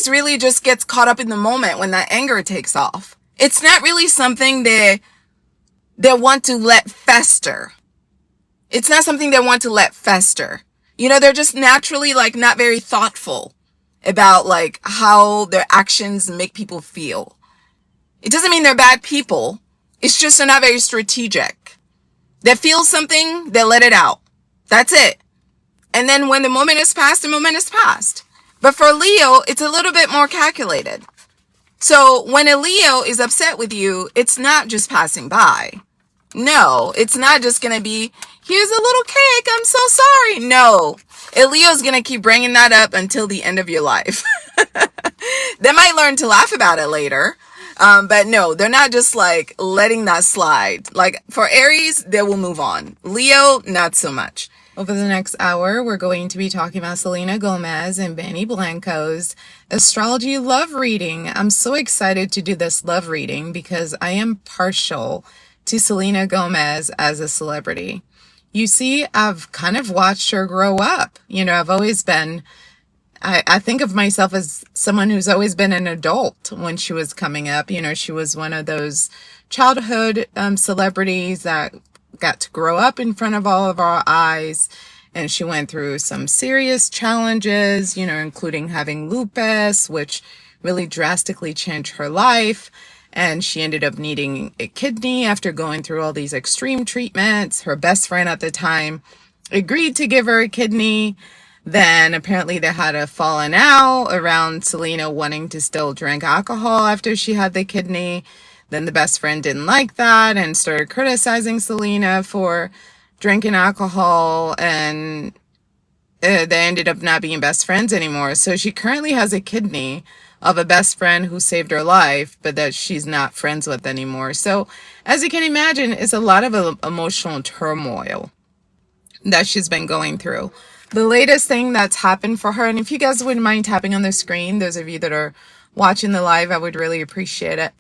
Aries really just gets caught up in the moment when that anger takes off. It's not really something they want to let fester. It's not something they want to let fester. You know, they're just naturally like not very thoughtful about like how their actions make people feel. It doesn't mean they're bad people. It's just they're not very strategic. They feel something, they let it out. That's it. And then when the moment is past, the moment is past. But for Leo, it's a little bit more calculated. So when a Leo is upset with you, it's not just passing by. No, it's not just going to be, here's a little cake, I'm so sorry. No, a Leo's going to keep bringing that up until the end of your life. They might learn to laugh about it later. But no, they're not just like letting that slide. Like for Aries, they will move on. Leo, not so much. Over the next hour, we're going to be talking about Selena Gomez and Benny Blanco's astrology love reading. I'm so excited to do this love reading because I am partial to Selena Gomez as a celebrity. You see, I've kind of watched her grow up. You know, I've always been, I think of myself as someone who's always been an adult when she was coming up. You know, she was one of those childhood celebrities that got to grow up in front of all of our eyes. And she went through some serious challenges, you know, including having lupus, which really drastically changed her life. And she ended up needing a kidney after going through all these extreme treatments. Her best friend at the time agreed to give her a kidney. Then apparently they had a falling out around Selena wanting to still drink alcohol after she had the kidney. Then the best friend didn't like that and started criticizing Selena for drinking alcohol, and they ended up not being best friends anymore. So she currently has a kidney of a best friend who saved her life, but that she's not friends with anymore. So as you can imagine, it's a lot of emotional turmoil that she's been going through. The latest thing that's happened for her, and if you guys wouldn't mind tapping on the screen, those of you that are watching the live, I would really appreciate it.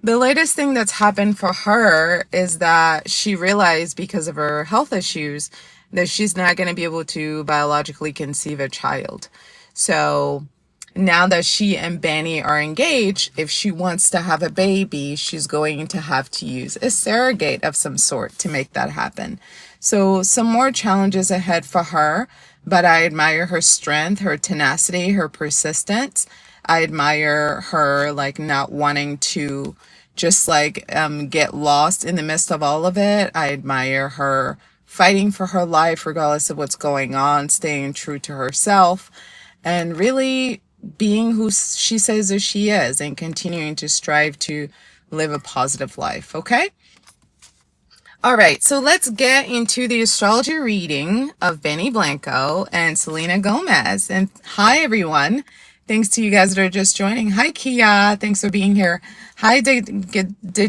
The latest thing that's happened for her is that she realized because of her health issues that she's not going to be able to biologically conceive a child. So now that she and Benny are engaged, if she wants to have a baby, she's going to have to use a surrogate of some sort to make that happen. So some more challenges ahead for her, but I admire her strength, her tenacity, her persistence. I admire her like not wanting to just like get lost in the midst of all of it. I admire her fighting for her life regardless of what's going on, staying true to herself, and really being who she says that she is and continuing to strive to live a positive life. Okay? All right, so let's get into the astrology reading of Benny Blanco and Selena Gomez. And hi, everyone. Thanks to you guys that are just joining. Hi, Kia. Thanks for being here. Hi, Gadenser.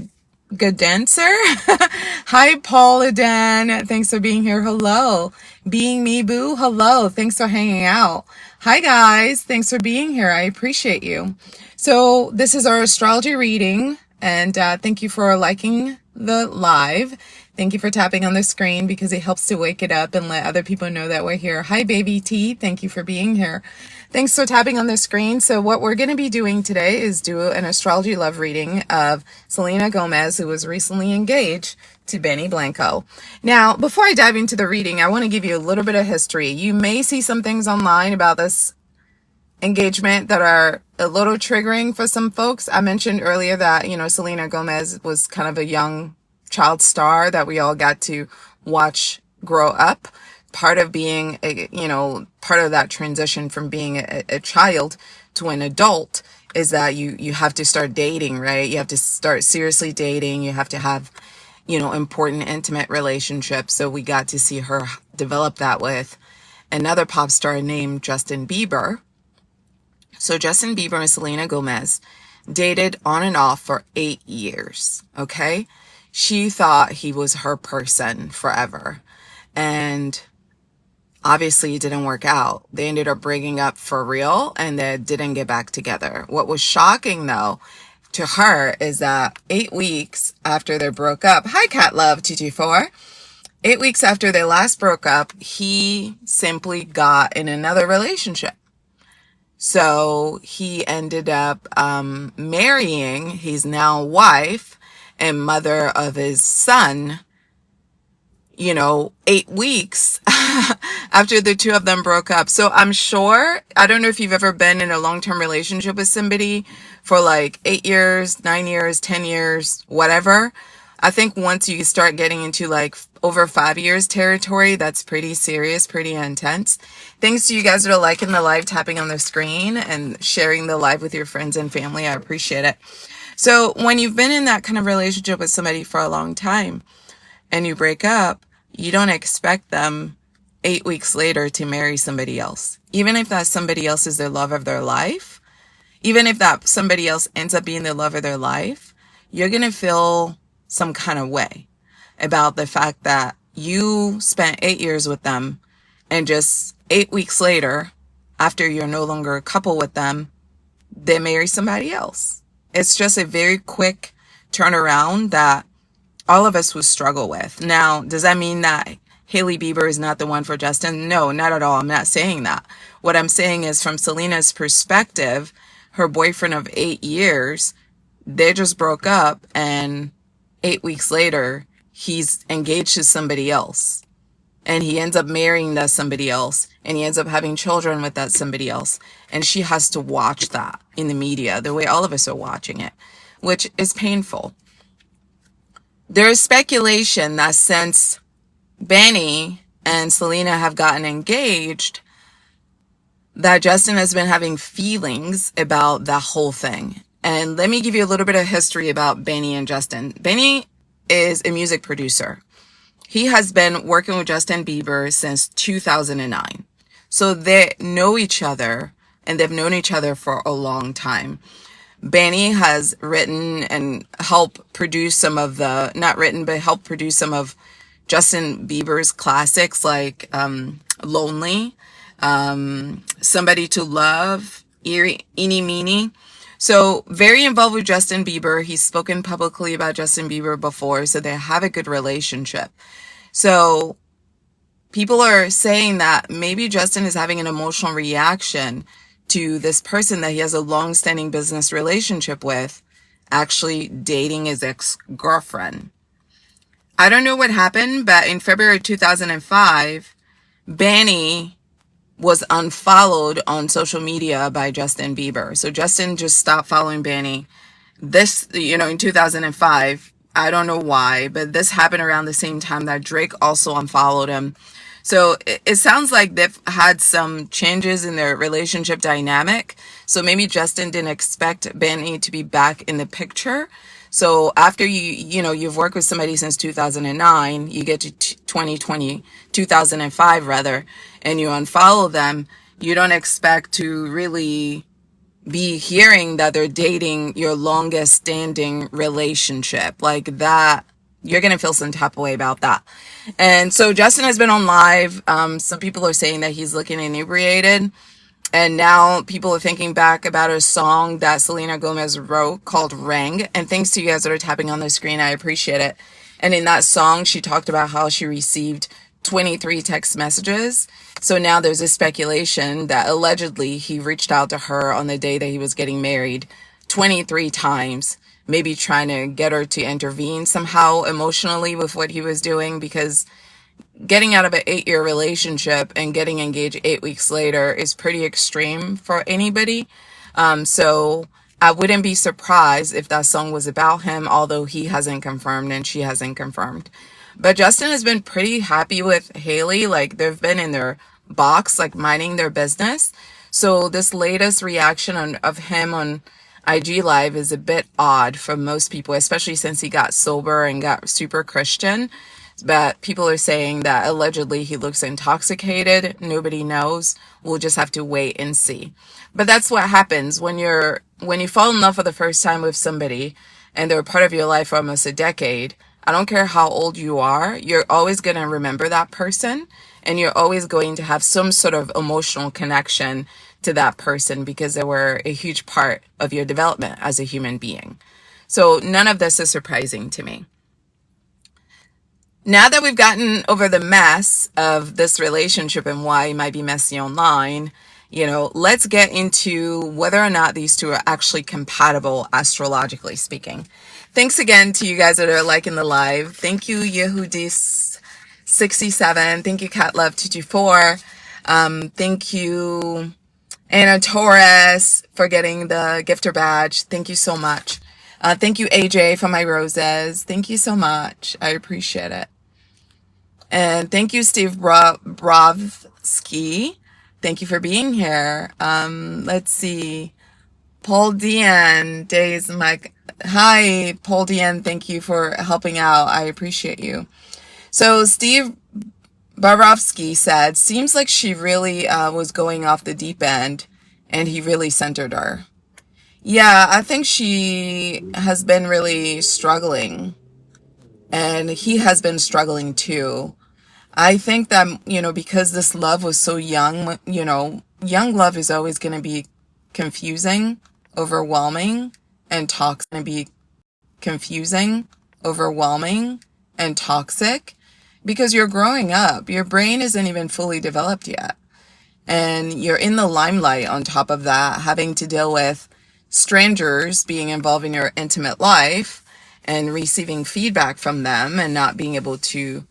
Hi, Paul Aden. Thanks for being here. Hello. Being Me Boo. Hello. Thanks for hanging out. Hi, guys. Thanks for being here. I appreciate you. So this is our astrology reading. And thank you for liking the live. Thank you for tapping on the screen because it helps to wake it up and let other people know that we're here. Hi, Baby T. Thank you for being here. Thanks for tapping on the screen. So what we're going to be doing today is do an astrology love reading of Selena Gomez, who was recently engaged to Benny Blanco. Now, before I dive into the reading, I want to give you a little bit of history. You may see some things online about this engagement that are a little triggering for some folks. I mentioned earlier that, you know, Selena Gomez was kind of a young child star that we all got to watch grow up. Part of being part of that transition from being a child to an adult is that you have to start dating, right? You have to start seriously dating. You have to have, important intimate relationships. So we got to see her develop that with another pop star named Justin Bieber. So Justin Bieber and Selena Gomez dated on and off for 8 years, okay? She thought he was her person forever. And obviously it didn't work out. They ended up breaking up for real and they didn't get back together. What was shocking though to her is that 8 weeks after they broke up, hi Cat Love 224, 8 weeks after they last broke up, he simply got in another relationship. So he ended up marrying his now wife and mother of his son, 8 weeks after the two of them broke up. So I'm sure, I don't know if you've ever been in a long-term relationship with somebody for like 8 years, 9 years, 10 years, whatever. I think once you start getting into like over 5 years territory, that's pretty serious, pretty intense. Thanks to you guys that are liking the live, tapping on the screen, and sharing the live with your friends and family. I appreciate it. So when you've been in that kind of relationship with somebody for a long time and you break up, you don't expect them 8 weeks later to marry somebody else. Even if that somebody else is the love of their life, even if that somebody else ends up being the love of their life, you're going to feel some kind of way about the fact that you spent 8 years with them and just 8 weeks later, after you're no longer a couple with them, they marry somebody else. It's just a very quick turnaround that all of us will struggle with. Now, does that mean that Hailey Bieber is not the one for Justin? No, not at all. I'm not saying that. What I'm saying is, from Selena's perspective, her boyfriend of 8 years, they just broke up, and 8 weeks later, he's engaged to somebody else. And he ends up marrying that somebody else, and he ends up having children with that somebody else. And she has to watch that in the media, the way all of us are watching it, which is painful. There is speculation that since Benny and Selena have gotten engaged, that Justin has been having feelings about that whole thing. And let me give you a little bit of history about Benny and Justin. Benny is a music producer. He has been working with Justin Bieber since 2009. So they know each other, and they've known each other for a long time. Benny has written and helped produce some of the, not written, but helped produce some of Justin Bieber's classics like Lonely, Somebody to Love, Eeny Meeny. So very involved with Justin Bieber. He's spoken publicly about Justin Bieber before, so they have a good relationship. So people are saying that maybe Justin is having an emotional reaction to this person that he has a long-standing business relationship with actually dating his ex-girlfriend. I don't know what happened, but in February 2005, Benny was unfollowed on social media by Justin Bieber. So Justin just stopped following Benny. This, in 2005, I don't know why, but this happened around the same time that Drake also unfollowed him. So it sounds like they've had some changes in their relationship dynamic. So maybe Justin didn't expect Benny to be back in the picture. So after you've worked with somebody since 2009, you get to 2005 rather, and you unfollow them, you don't expect to really be hearing that they're dating your longest standing relationship like that. You're going to feel some type of way about that. And so Justin has been on live. Some people are saying that he's looking inebriated. And now people are thinking back about a song that Selena Gomez wrote called Ring. And thanks to you guys that are tapping on the screen, I appreciate it. And in that song, she talked about how she received 23 text messages. So now there's a speculation that allegedly he reached out to her on the day that he was getting married 23 times, maybe trying to get her to intervene somehow emotionally with what he was doing, because getting out of an 8-year relationship and getting engaged 8 weeks later is pretty extreme for anybody. So I wouldn't be surprised if that song was about him, although he hasn't confirmed and she hasn't confirmed. But Justin has been pretty happy with Hailey. Like, they've been in their box, like minding their business. So this latest reaction of him on IG Live is a bit odd for most people, especially since he got sober and got super Christian. But people are saying that allegedly he looks intoxicated. Nobody knows. We'll just have to wait and see. But that's what happens when you fall in love for the first time with somebody and they're a part of your life for almost a decade. I don't care how old you are, you're always going to remember that person, and you're always going to have some sort of emotional connection to that person because they were a huge part of your development as a human being. So none of this is surprising to me. Now that we've gotten over the mess of this relationship and why it might be messy online, let's get into whether or not these two are actually compatible astrologically speaking. Thanks again to you guys that are liking the live. Thank you, Yehudis67. Thank you, CatLove224. Thank you, Anna Torres, for getting the gifter badge. Thank you so much. Thank you, AJ, for my roses. Thank you so much. I appreciate it. And thank you, Steve Brovsky. Thank you for being here. Let's see. Paul Dian, Days Mike. Hi, Paul Dian. Thank you for helping out. I appreciate you. So Steve Barovsky said, seems like she really was going off the deep end and he really centered her. Yeah, I think she has been really struggling and he has been struggling too. I think that, because this love was so young, young love is always going to be confusing, overwhelming, and toxic. Because you're growing up. Your brain isn't even fully developed yet. And you're in the limelight on top of that, having to deal with strangers being involved in your intimate life and receiving feedback from them and not being able to,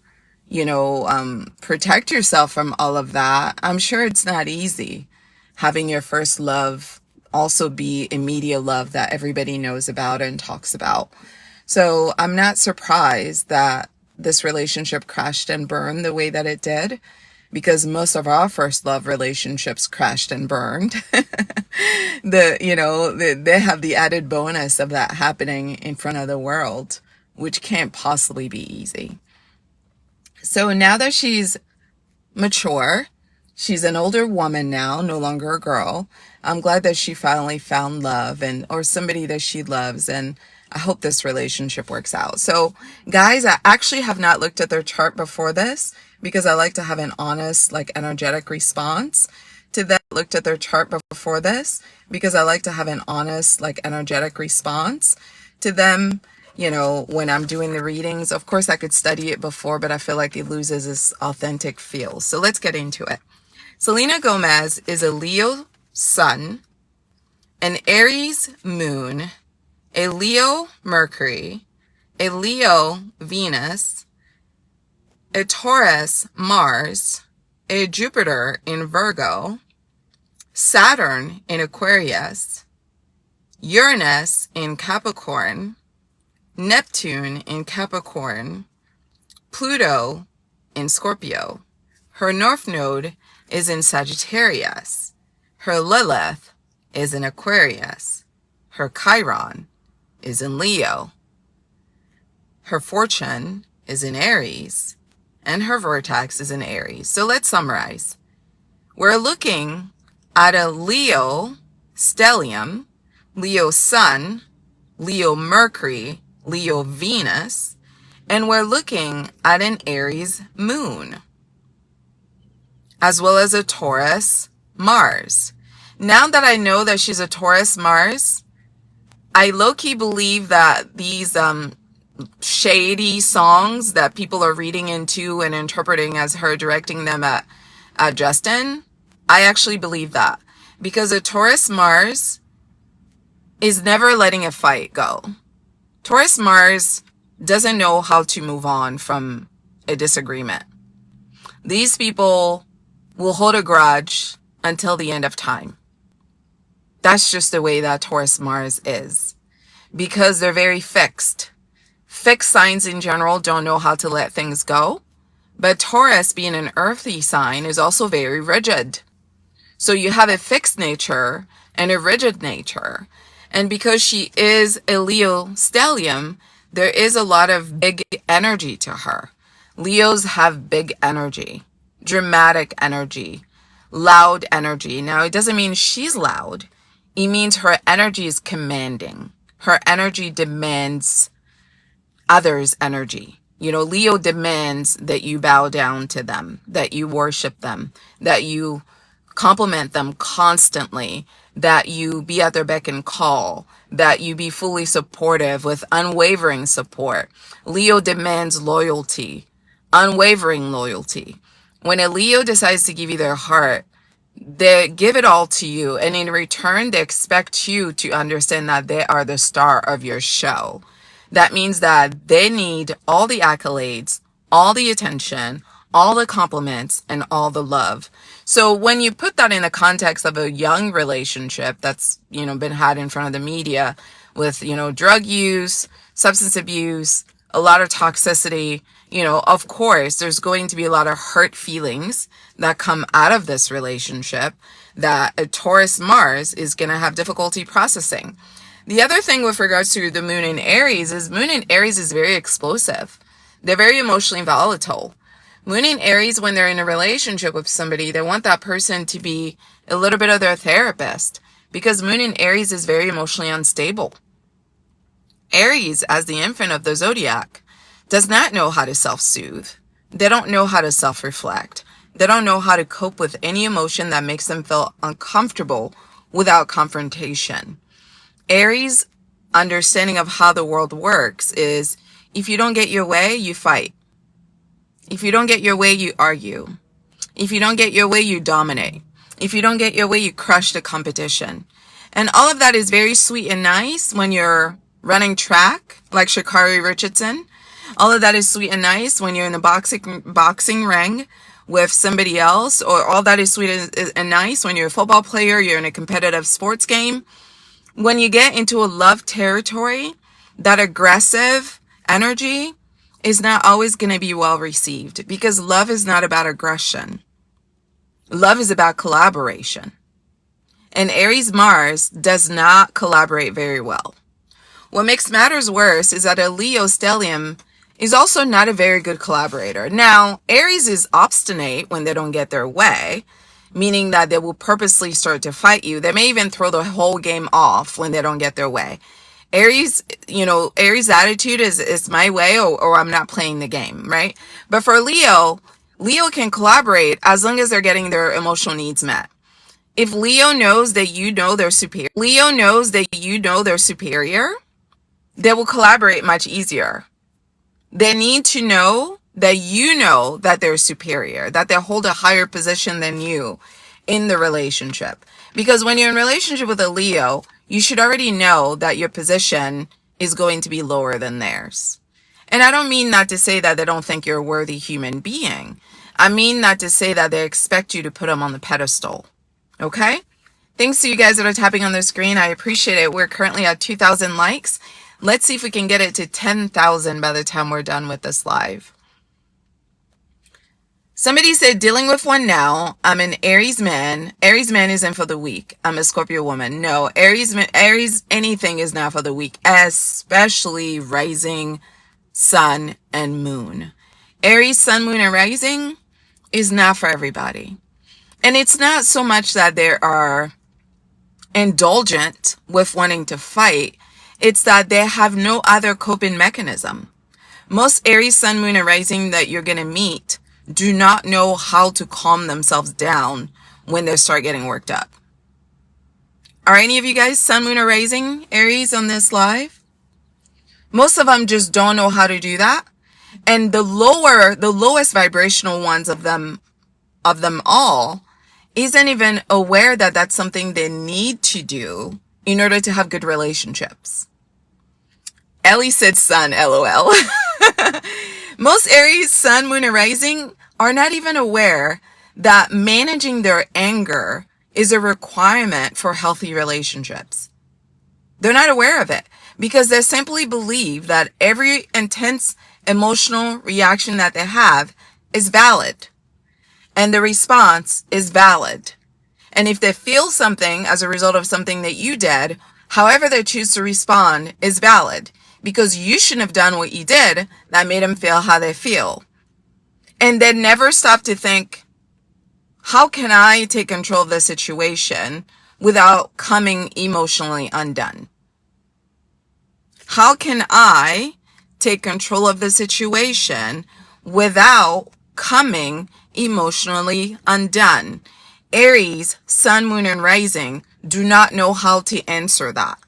protect yourself from all of that. I'm sure it's not easy having your first love also be a media love that everybody knows about and talks about. So I'm not surprised that this relationship crashed and burned the way that it did, because most of our first love relationships crashed and burned. They have the added bonus of that happening in front of the world, which can't possibly be easy. So now that she's mature, she's an older woman now, no longer a girl. I'm glad that she finally found love or somebody that she loves, and I hope this relationship works out. So guys, I actually have not looked at their chart before this because I like to have an honest, energetic response to them. Looked at their chart before this because I like to have an honest, energetic response to them. When I'm doing the readings, of course I could study it before, but I feel like it loses its authentic feel. So let's get into it. Selena Gomez is a Leo Sun, an Aries Moon, a Leo Mercury, a Leo Venus, a Taurus Mars, a Jupiter in Virgo, Saturn in Aquarius, Uranus in Capricorn, Neptune in Capricorn, Pluto in Scorpio. Her North Node is in Sagittarius. Her Lilith is in Aquarius. Her Chiron is in Leo. Her fortune is in Aries. And her vertex is in Aries. So let's summarize. We're looking at a Leo stellium, Leo Sun, Leo Mercury, Leo Venus, and we're looking at an Aries moon, as well as a Taurus Mars. Now that I know that she's a Taurus Mars, I low-key believe that these shady songs that people are reading into and interpreting as her directing them at Justin, I actually believe that. Because a Taurus Mars is never letting a fight go. Taurus Mars doesn't know how to move on from a disagreement. These people will hold a grudge until the end of time. That's just the way that Taurus Mars is. Because they're very fixed. Fixed signs in general don't know how to let things go. But Taurus, being an earthy sign, is also very rigid. So you have a fixed nature and a rigid nature. And because she is a Leo stellium, there is a lot of big energy to her. Leos have big energy, dramatic energy, loud energy. Now, it doesn't mean she's loud. It means her energy is commanding. Her energy demands others' energy. Leo demands that you bow down to them, that you worship them, that you compliment them constantly, that you be at their beck and call, that you be fully supportive with unwavering support. Leo demands loyalty, unwavering loyalty. When a Leo decides to give you their heart, They give it all to you, and in return, they expect you to understand that they are the star of your show. That means that they need all the accolades, all the attention, all the compliments, and all the love. So when you put that in the context of a young relationship that's, been had in front of the media with, drug use, substance abuse, a lot of toxicity, of course, there's going to be a lot of hurt feelings that come out of this relationship that a Taurus Mars is going to have difficulty processing. The other thing with regards to the moon in Aries is moon in Aries is very explosive. They're very emotionally volatile. Moon in Aries, when they're in a relationship with somebody, they want that person to be a little bit of their therapist, because moon in Aries is very emotionally unstable. Aries, as the infant of the Zodiac, does not know how to self-soothe. They don't know how to self-reflect. They don't know how to cope with any emotion that makes them feel uncomfortable without confrontation. Aries' understanding of how the world works is, if you don't get your way, you fight. If you don't get your way, you argue. If you don't get your way, you dominate. If you don't get your way, you crush the competition. And all of that is very sweet and nice when you're running track, like Sha'Carri Richardson. All of that is sweet and nice when you're in the boxing ring with somebody else, or all that is sweet and nice when you're a football player, you're in a competitive sports game. When you get into a love territory, that aggressive energy is not always going to be well received, because love is not about aggression. Love is about collaboration. And Aries Mars does not collaborate very well. What makes matters worse is that a Leo stellium is also not a very good collaborator. Now, Aries is obstinate when they don't get their way, meaning that they will purposely start to fight you. They may even throw the whole game off when they don't get their way. Aries, Aries' attitude is my way, or I'm not playing the game, right? But for Leo can collaborate as long as they're getting their emotional needs met. If Leo knows that they're superior, they will collaborate much easier. They need to know that they're superior, that they hold a higher position than you in the relationship. Because when you're in a relationship with a Leo, you should already know that your position is going to be lower than theirs. And I don't mean that to say that they don't think you're a worthy human being. I mean that to say that they expect you to put them on the pedestal. Okay? Thanks to you guys that are tapping on the screen. I appreciate it. We're currently at 2,000 likes. Let's see if we can get it to 10,000 by the time we're done with this live. Somebody said, dealing with one now. I'm an Aries man. Aries man isn't for the weak. I'm a Scorpio woman. No, Aries, anything is not for the weak, especially rising, sun, and moon. Aries, sun, moon, and rising is not for everybody. And it's not so much that they are indulgent with wanting to fight. It's that they have no other coping mechanism. Most Aries, sun, moon, and rising that you're going to meet do not know how to calm themselves down when they start getting worked up. Are any of you guys sun, moon, or rising Aries on this live? Most of them just don't know how to do that. And the lowest vibrational ones of them all isn't even aware that that's something they need to do in order to have good relationships. Ellie said sun, LOL. Most Aries, sun, moon, and rising are not even aware that managing their anger is a requirement for healthy relationships. They're not aware of it because they simply believe that every intense emotional reaction that they have is valid, and the response is valid. And if they feel something as a result of something that you did, however they choose to respond is valid, because you shouldn't have done what you did that made them feel how they feel. And they never stop to think, how can I take control of the situation without coming emotionally undone? How can I take control of the situation without coming emotionally undone? Aries, sun, moon, and rising do not know how to answer that.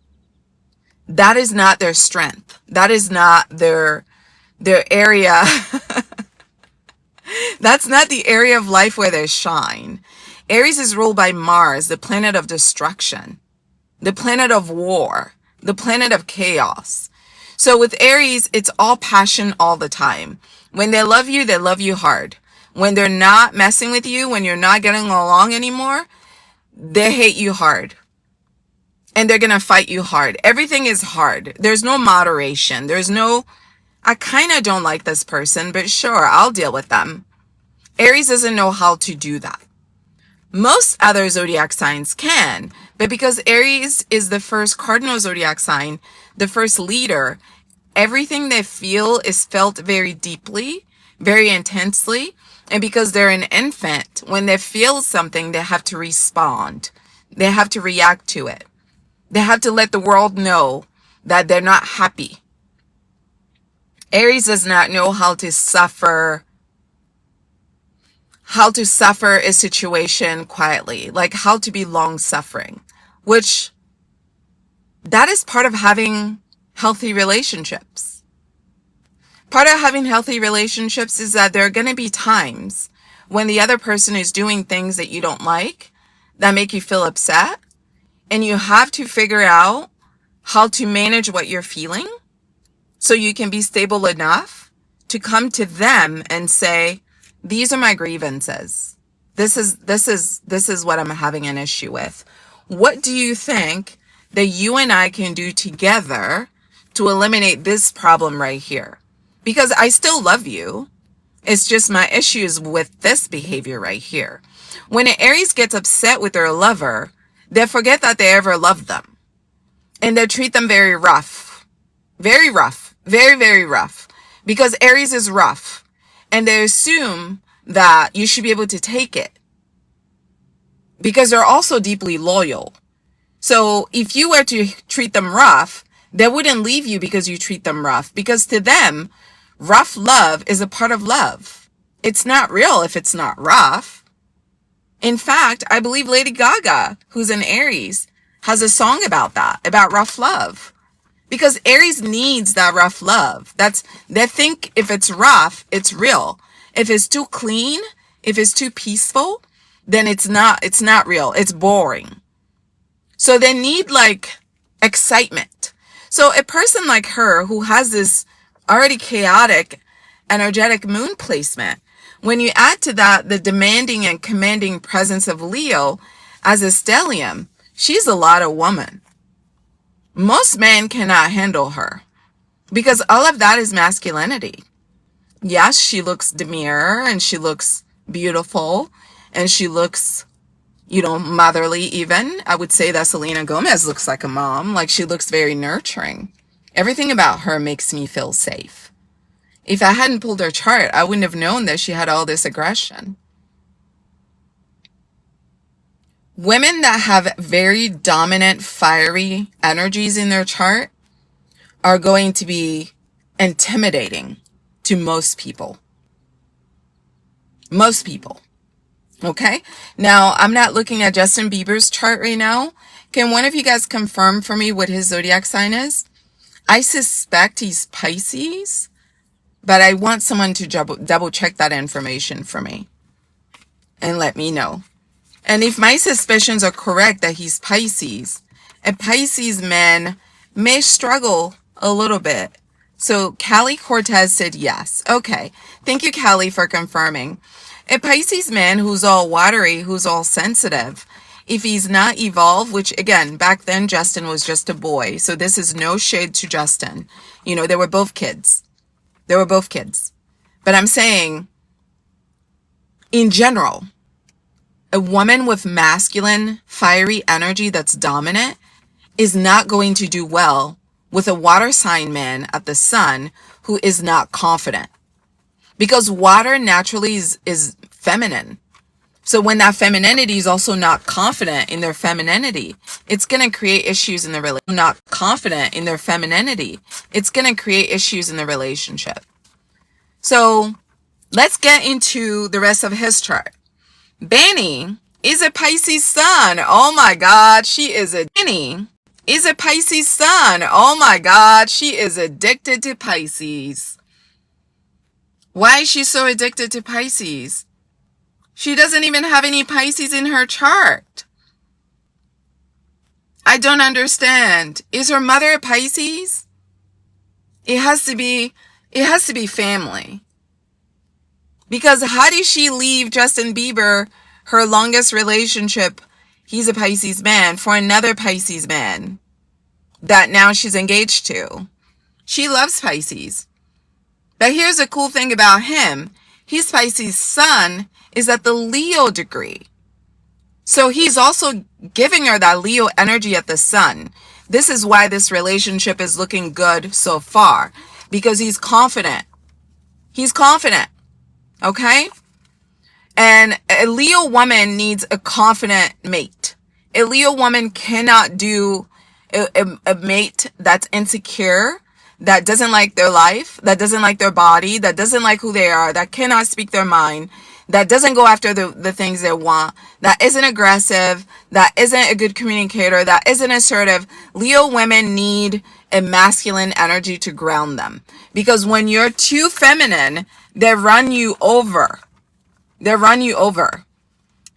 That is not their strength. That is not their area. That's not the area of life where they shine. Aries is ruled by Mars, the planet of destruction, the planet of war, the planet of chaos. So with Aries, it's all passion all the time. When they love you hard. When they're not messing with you, when you're not getting along anymore, they hate you hard. And they're going to fight you hard. Everything is hard. There's no moderation. There's no, I kind of don't like this person, but sure, I'll deal with them. Aries doesn't know how to do that. Most other zodiac signs can, but because Aries is the first cardinal zodiac sign, the first leader, everything they feel is felt very deeply, very intensely. And because they're an infant, when they feel something, they have to respond. They have to react to it. They have to let the world know that they're not happy. Aries does not know how to suffer a situation quietly, like how to be long-suffering, which that is part of having healthy relationships. Part of having healthy relationships is that there are going to be times when the other person is doing things that you don't like, that make you feel upset, and you have to figure out how to manage what you're feeling so you can be stable enough to come to them and say, these are my grievances. This is what I'm having an issue with. What do you think that you and I can do together to eliminate this problem right here? Because I still love you. It's just my issues with this behavior right here. When an Aries gets upset with their lover, they forget that they ever loved them. And they treat them very rough. Very rough. Very, very rough. Because Aries is rough. And they assume that you should be able to take it. Because they're also deeply loyal. So if you were to treat them rough, they wouldn't leave you because you treat them rough. Because to them, rough love is a part of love. It's not real if it's not rough. In fact, I believe Lady Gaga, who's an Aries, has a song about that, about rough love. Because Aries needs that rough love. They think if it's rough, it's real. If it's too clean, if it's too peaceful, then it's not real. It's boring. So they need like excitement. So a person like her who has this already chaotic, energetic moon placement, when you add to that the demanding and commanding presence of Leo as a stellium, she's a lot of woman. Most men cannot handle her because all of that is masculinity. Yes, she looks demure and she looks beautiful and she looks, motherly even. I would say that Selena Gomez looks like a mom. Like she looks very nurturing. Everything about her makes me feel safe. If I hadn't pulled her chart, I wouldn't have known that she had all this aggression. Women that have very dominant, fiery energies in their chart are going to be intimidating to most people. Most people. Okay? Now, I'm not looking at Justin Bieber's chart right now. Can one of you guys confirm for me what his zodiac sign is? I suspect he's Pisces, but I want someone to double check that information for me and let me know. And if my suspicions are correct that he's Pisces, a Pisces man may struggle a little bit. So Callie Cortez said yes. Okay. Thank you, Callie, for confirming. A Pisces man who's all watery, who's all sensitive, if he's not evolved, which again, back then Justin was just a boy. So this is no shade to Justin. They were both kids. They were both kids. But I'm saying, in general, a woman with masculine, fiery energy that's dominant is not going to do well with a water sign man at the sun who is not confident. Because water naturally is feminine. So when that femininity is also not confident in their femininity, it's going to create issues in the relationship. Not confident in their femininity, it's going to create issues in the relationship. So let's get into the rest of his chart. Benny is a Pisces sun. Oh my God, Benny is a Pisces sun. Oh my God, she is addicted to Pisces. Why is she so addicted to Pisces? She doesn't even have any Pisces in her chart. I don't understand. Is her mother a Pisces? It has to be family. Because how did she leave Justin Bieber, her longest relationship, he's a Pisces man, for another Pisces man that now she's engaged to? She loves Pisces. But here's the cool thing about him. His Pisces sun is at the Leo degree. So he's also giving her that Leo energy at the sun. This is why this relationship is looking good so far. Because he's confident. He's confident. Okay? And a Leo woman needs a confident mate. A Leo woman cannot do a mate that's insecure, that doesn't like their life, that doesn't like their body, that doesn't like who they are, that cannot speak their mind, that doesn't go after the things they want, that isn't aggressive, that isn't a good communicator, that isn't assertive. Leo women need a masculine energy to ground them. Because when you're too feminine, they run you over. They run you over.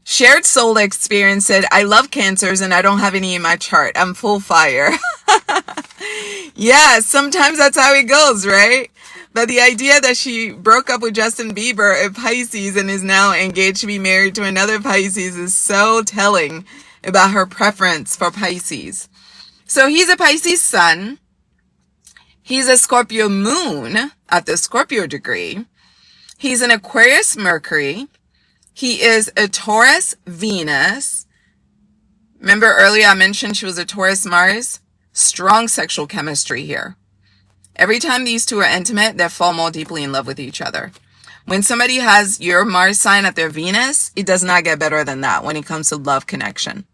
Shared soul experience said, I love Cancers and I don't have any in my chart. I'm full fire. Yeah, sometimes that's how it goes, right? But the idea that she broke up with Justin Bieber, a Pisces, and is now engaged to be married to another Pisces is so telling about her preference for Pisces. So he's a Pisces sun. He's a Scorpio moon at the Scorpio degree. He's an Aquarius Mercury. He is a Taurus Venus. Remember earlier I mentioned she was a Taurus Mars? Strong sexual chemistry here. Every time these two are intimate, they fall more deeply in love with each other. When somebody has your Mars sign at their Venus, it does not get better than that when it comes to love connection.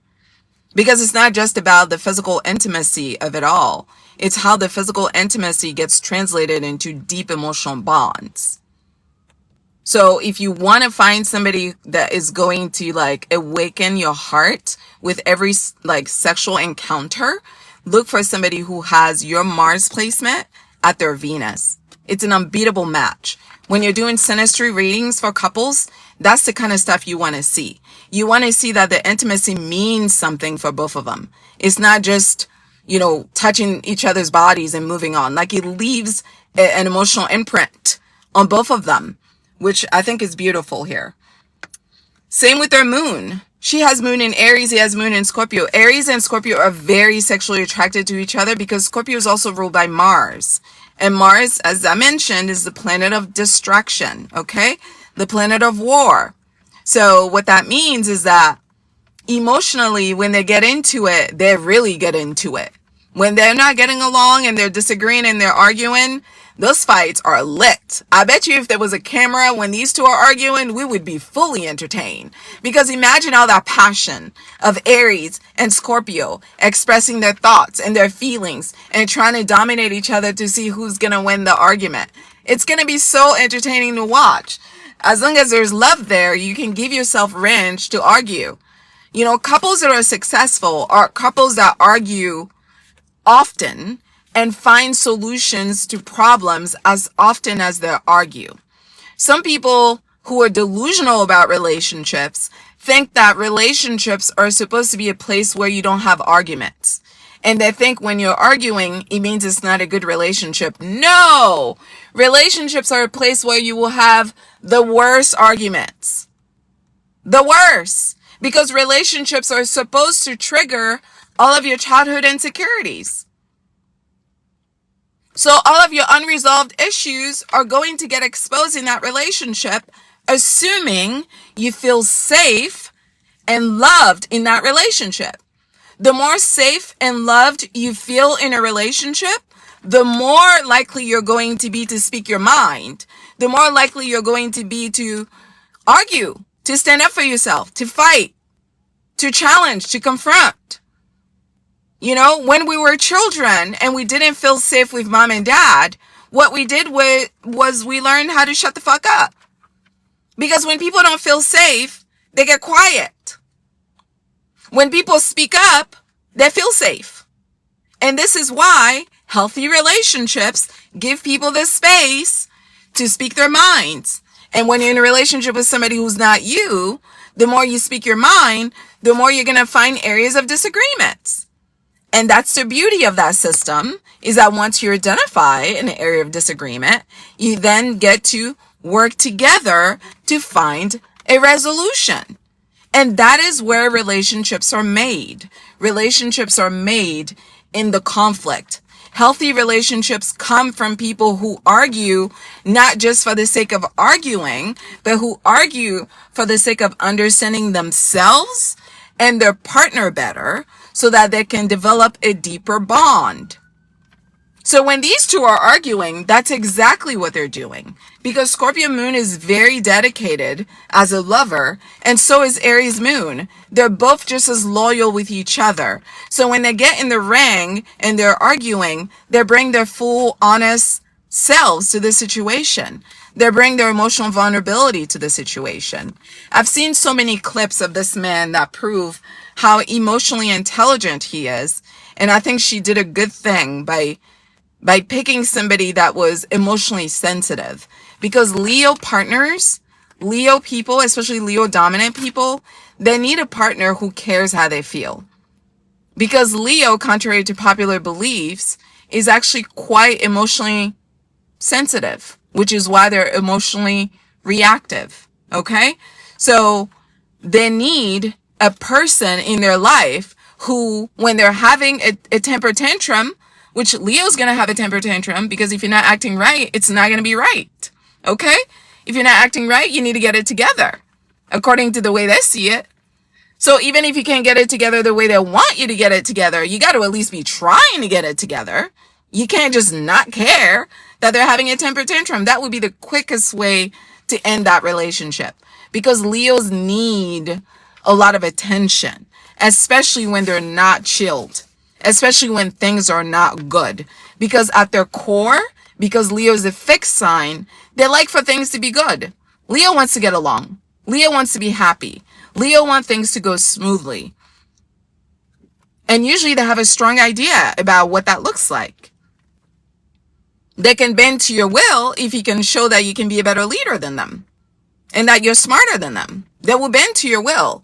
Because it's not just about the physical intimacy of it all. It's how the physical intimacy gets translated into deep emotional bonds. So if you want to find somebody that is going to like awaken your heart with every like sexual encounter, look for somebody who has your Mars placement at their Venus. It's an unbeatable match. When you're doing synastry readings for couples, that's the kind of stuff you want to see. You want to see that the intimacy means something for both of them. It's not just, you know, touching each other's bodies and moving on. Like it leaves an emotional imprint on both of them, which I think is beautiful here. Same with their moon. She has moon in Aries, he has moon in Scorpio. Aries and Scorpio are very sexually attracted to each other because Scorpio is also ruled by Mars. And Mars, as I mentioned, is the planet of destruction, okay? The planet of war. So what that means is that emotionally, when they get into it, they really get into it. When they're not getting along and they're disagreeing and they're arguing, those fights are lit. I bet you if there was a camera when these two are arguing, we would be fully entertained. Because imagine all that passion of Aries and Scorpio expressing their thoughts and their feelings and trying to dominate each other to see who's going to win the argument. It's going to be so entertaining to watch. As long as there's love there, you can give yourself range to argue. You know, couples that are successful are couples that argue often and find solutions to problems as often as they argue. Some people who are delusional about relationships think that relationships are supposed to be a place where you don't have arguments. And they think when you're arguing, it means it's not a good relationship. No! Relationships are a place where you will have the worst arguments. The worst. Because relationships are supposed to trigger all of your childhood insecurities. So all of your unresolved issues are going to get exposed in that relationship, assuming you feel safe and loved in that relationship. The more safe and loved you feel in a relationship, the more likely you're going to be to speak your mind. The more likely you're going to be to argue, to stand up for yourself, to fight, to challenge, to confront. You know, when we were children and we didn't feel safe with mom and dad, what we did was we learned how to shut the fuck up. Because when people don't feel safe, they get quiet. When people speak up, they feel safe. And this is why healthy relationships give people the space to speak their minds. And when you're in a relationship with somebody who's not you, the more you speak your mind, the more you're going to find areas of disagreements. And that's the beauty of that system, is that once you identify an area of disagreement, you then get to work together to find a resolution. And that is where relationships are made. Relationships are made in the conflict. Healthy relationships come from people who argue not just for the sake of arguing, but who argue for the sake of understanding themselves and their partner better so that they can develop a deeper bond. So when these two are arguing, that's exactly what they're doing. Because Scorpio moon is very dedicated as a lover, and so is Aries moon. They're both just as loyal with each other. So when they get in the ring and they're arguing, they bring their full, honest selves to the situation. They bring their emotional vulnerability to the situation. I've seen so many clips of this man that prove how emotionally intelligent he is. And I think she did a good thing by picking somebody that was emotionally sensitive, because Leo partners, Leo people, especially Leo dominant people, they need a partner who cares how they feel. Because Leo, contrary to popular beliefs, is actually quite emotionally sensitive, which is why they're emotionally reactive. Okay. So they need a person in their life who, when they're having a temper tantrum, which Leo's going to have a temper tantrum, because if you're not acting right, it's not going to be right. Okay? If you're not acting right, you need to get it together, according to the way they see it. So even if you can't get it together the way they want you to get it together, you got to at least be trying to get it together. You can't just not care that they're having a temper tantrum. That would be the quickest way to end that relationship, because Leos need a lot of attention, especially when they're not chilled. Especially when things are not good. Because at their core, because Leo is a fixed sign, they like for things to be good. Leo wants to get along. Leo wants to be happy. Leo wants things to go smoothly. And usually they have a strong idea about what that looks like. They can bend to your will if you can show that you can be a better leader than them and that you're smarter than them. They will bend to your will.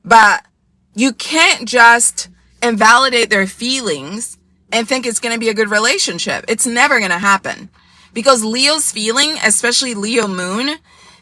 But you can't just invalidate their feelings and think it's going to be a good relationship. It's never going to happen, because Leo's feeling, especially Leo moon,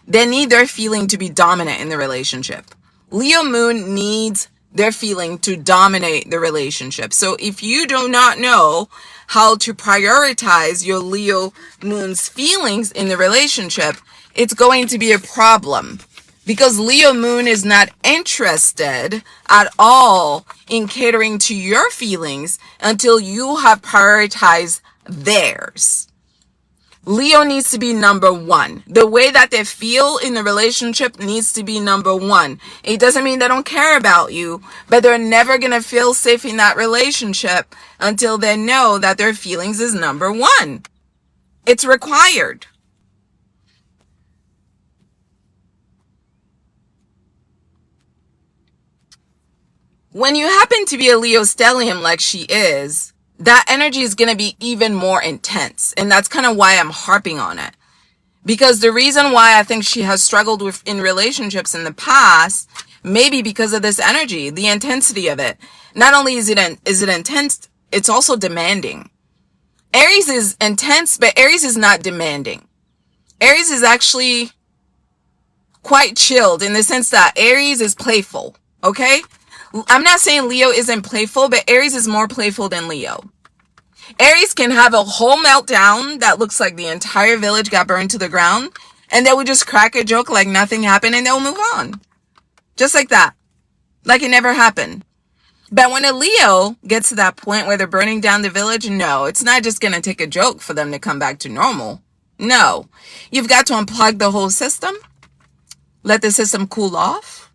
they need their feeling to be dominant in the relationship. Leo moon needs their feeling to dominate the relationship. So if you do not know how to prioritize your Leo moon's feelings in the relationship, it's going to be a problem. Because Leo moon is not interested at all in catering to your feelings until you have prioritized theirs. Leo needs to be number one. The way that they feel in the relationship needs to be number one. It doesn't mean they don't care about you, but they're never going to feel safe in that relationship until they know that their feelings is number one. It's required. When you happen to be a Leo stellium like she is, that energy is going to be even more intense. And that's kind of why I'm harping on it. Because the reason why I think she has struggled with in relationships in the past, maybe because of this energy, the intensity of it. Not only is it intense, it's also demanding. Aries is intense, but Aries is not demanding. Aries is actually quite chilled in the sense that Aries is playful. Okay? I'm not saying Leo isn't playful, but Aries is more playful than Leo. Aries can have a whole meltdown that looks like the entire village got burned to the ground, and they would just crack a joke like nothing happened, and they'll move on. Just like that. Like it never happened. But when a Leo gets to that point where they're burning down the village, no, it's not just going to take a joke for them to come back to normal. No. You've got to unplug the whole system. Let the system cool off.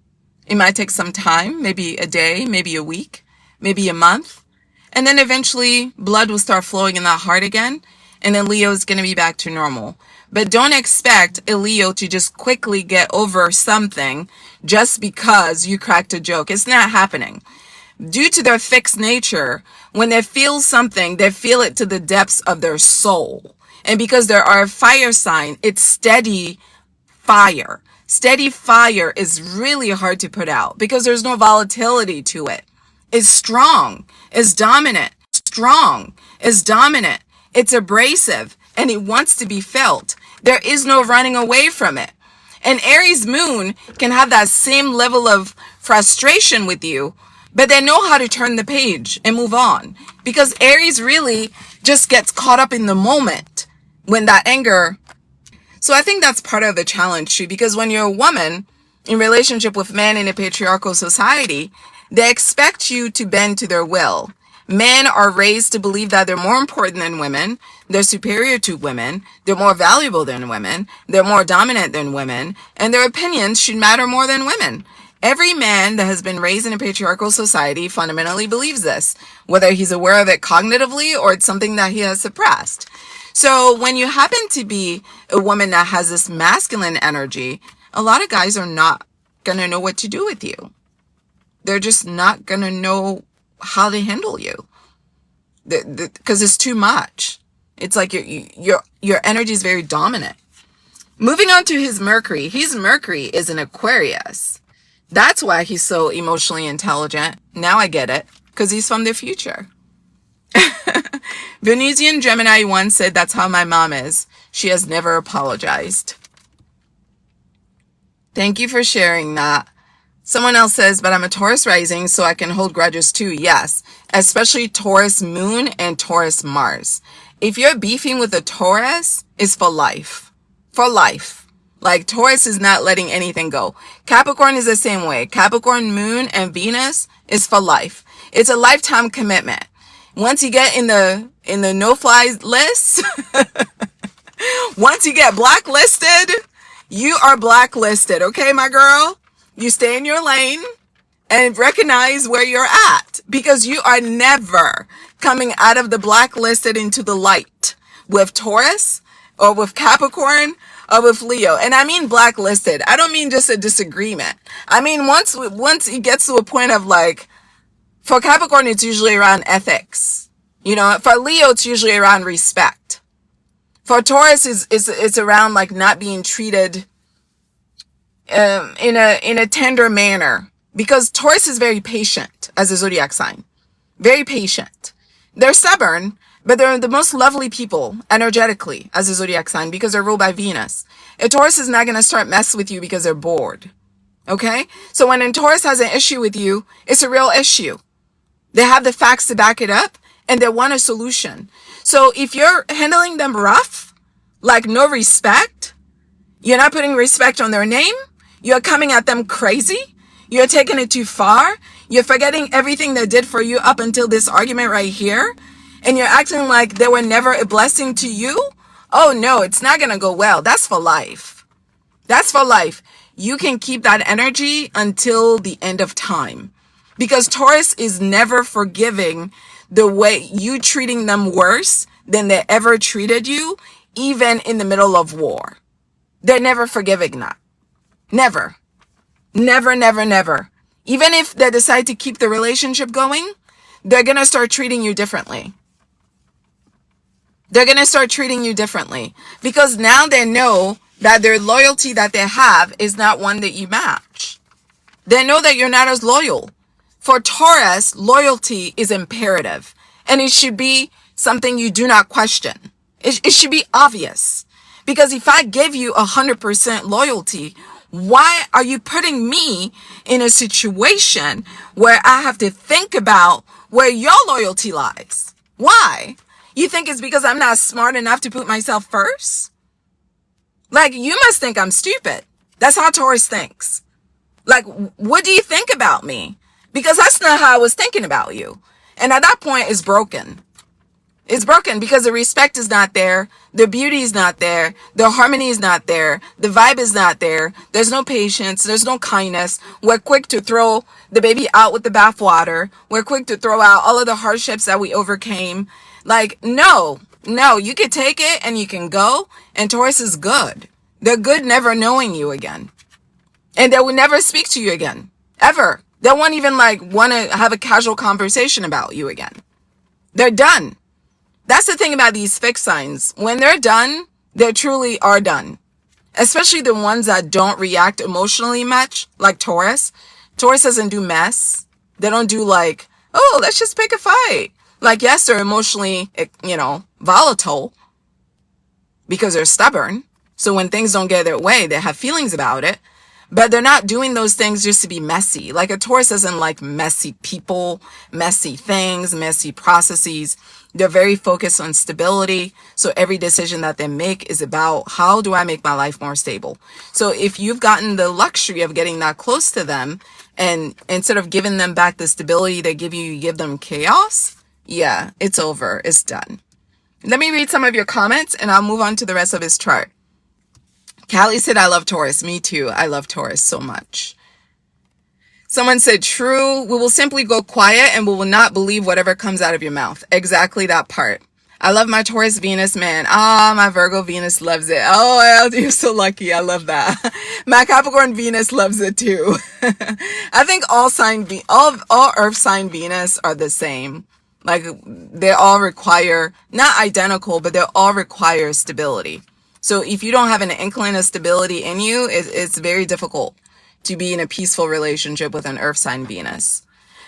It might take some time, maybe a day, maybe a week, maybe a month. And then eventually blood will start flowing in that heart again. And then Leo is going to be back to normal. But don't expect a Leo to just quickly get over something just because you cracked a joke. It's not happening. Due to their fixed nature, when they feel something, they feel it to the depths of their soul. And because they are a fire sign, it's steady fire. Steady fire is really hard to put out because there's no volatility to it. It's strong, it's dominant, strong, it's dominant, it's abrasive, and it wants to be felt. There is no running away from it. And Aries moon can have that same level of frustration with you, but they know how to turn the page and move on. Because Aries really just gets caught up in the moment when that anger. So I think that's part of the challenge too, because when you're a woman in relationship with men in a patriarchal society, they expect you to bend to their will. Men are raised to believe that they're more important than women, they're superior to women, they're more valuable than women, they're more dominant than women, and their opinions should matter more than women. Every man that has been raised in a patriarchal society fundamentally believes this, whether he's aware of it cognitively or it's something that he has suppressed. So when you happen to be a woman that has this masculine energy, a lot of guys are not going to know what to do with you. They're just not going to know how to handle you because it's too much. It's like your energy is very dominant. Moving on to his Mercury. His Mercury is an Aquarius. That's why he's so emotionally intelligent. Now I get it, because he's from the future. Venusian Gemini once said, "That's how my mom is. She has never apologized." Thank you for sharing that. Someone else says, "But I'm a Taurus rising, so I can hold grudges too." Yes, especially Taurus moon and Taurus Mars. If you're beefing with a Taurus, it's for life. For life. Like Taurus is not letting anything go. Capricorn is the same way. Capricorn moon and Venus is for life. It's a lifetime commitment. Once you get in the no-fly list, once you get blacklisted, you are blacklisted. Okay, my girl? You stay in your lane and recognize where you're at, because you are never coming out of the blacklisted into the light with Taurus or with Capricorn or with Leo. And I mean blacklisted. I don't mean just a disagreement. I mean once it gets to a point of like, for Capricorn, it's usually around ethics. You know, for Leo, it's usually around respect. For Taurus, it's around like not being treated in a tender manner, because Taurus is very patient as a zodiac sign. Very patient. They're stubborn, but they're the most lovely people energetically as a zodiac sign because they're ruled by Venus. A Taurus is not going to start messing with you because they're bored. Okay? So when a Taurus has an issue with you, it's a real issue. They have the facts to back it up, and they want a solution. So if you're handling them rough, like no respect, you're not putting respect on their name, you're coming at them crazy, you're taking it too far, you're forgetting everything they did for you up until this argument right here, and you're acting like they were never a blessing to you, oh no, it's not going to go well. That's for life. That's for life. You can keep that energy until the end of time. Because Taurus is never forgiving the way you treating them worse than they ever treated you, even in the middle of war. They're never forgiving that. Never. Never, never, never. Even if they decide to keep the relationship going, they're going to start treating you differently. They're going to start treating you differently. Because now they know that their loyalty that they have is not one that you match. They know that you're not as loyal. For Taurus, loyalty is imperative, and it should be something you do not question. It should be obvious, because if I give you 100% loyalty, why are you putting me in a situation where I have to think about where your loyalty lies? Why? You think it's because I'm not smart enough to put myself first? Like, you must think I'm stupid. That's how Taurus thinks. Like, what do you think about me? Because that's not how I was thinking about you. And at that point, it's broken. It's broken because the respect is not there. The beauty is not there. The harmony is not there. The vibe is not there. There's no patience. There's no kindness. We're quick to throw the baby out with the bathwater. We're quick to throw out all of the hardships that we overcame. Like, no, you can take it and you can go. And Taurus is good. They're good never knowing you again. And they will never speak to you again. Ever. They won't even want to have a casual conversation about you again. They're done. That's the thing about these fixed signs. When they're done, they truly are done. especially the ones that don't react emotionally much, like Taurus. Taurus doesn't do mess. They don't do like, oh, let's just pick a fight. Like, yes, they're emotionally, volatile because they're stubborn. So when things don't get their way, they have feelings about it. But they're not doing those things just to be messy. Like a Taurus doesn't like messy people, messy things, messy processes. They're very focused on stability. So every decision that they make is about, how do I make my life more stable? So if you've gotten the luxury of getting that close to them, and instead of giving them back the stability they give you, you give them chaos, yeah, it's over. It's done. Let me read some of your comments and I'll move on to the rest of his chart. Callie said, I love Taurus. Me too. I love Taurus so much. Someone said, true. We will simply go quiet and we will not believe whatever comes out of your mouth. Exactly that part. I love my Taurus Venus, man. Ah, my Virgo Venus loves it. Oh, you're so lucky. I love that. My Capricorn Venus loves it too. I think all Earth sign Venus are the same. Like they all require, not identical, but they all require stability. So if you don't have an inkling of stability in you, it's very difficult to be in a peaceful relationship with an Earth sign Venus.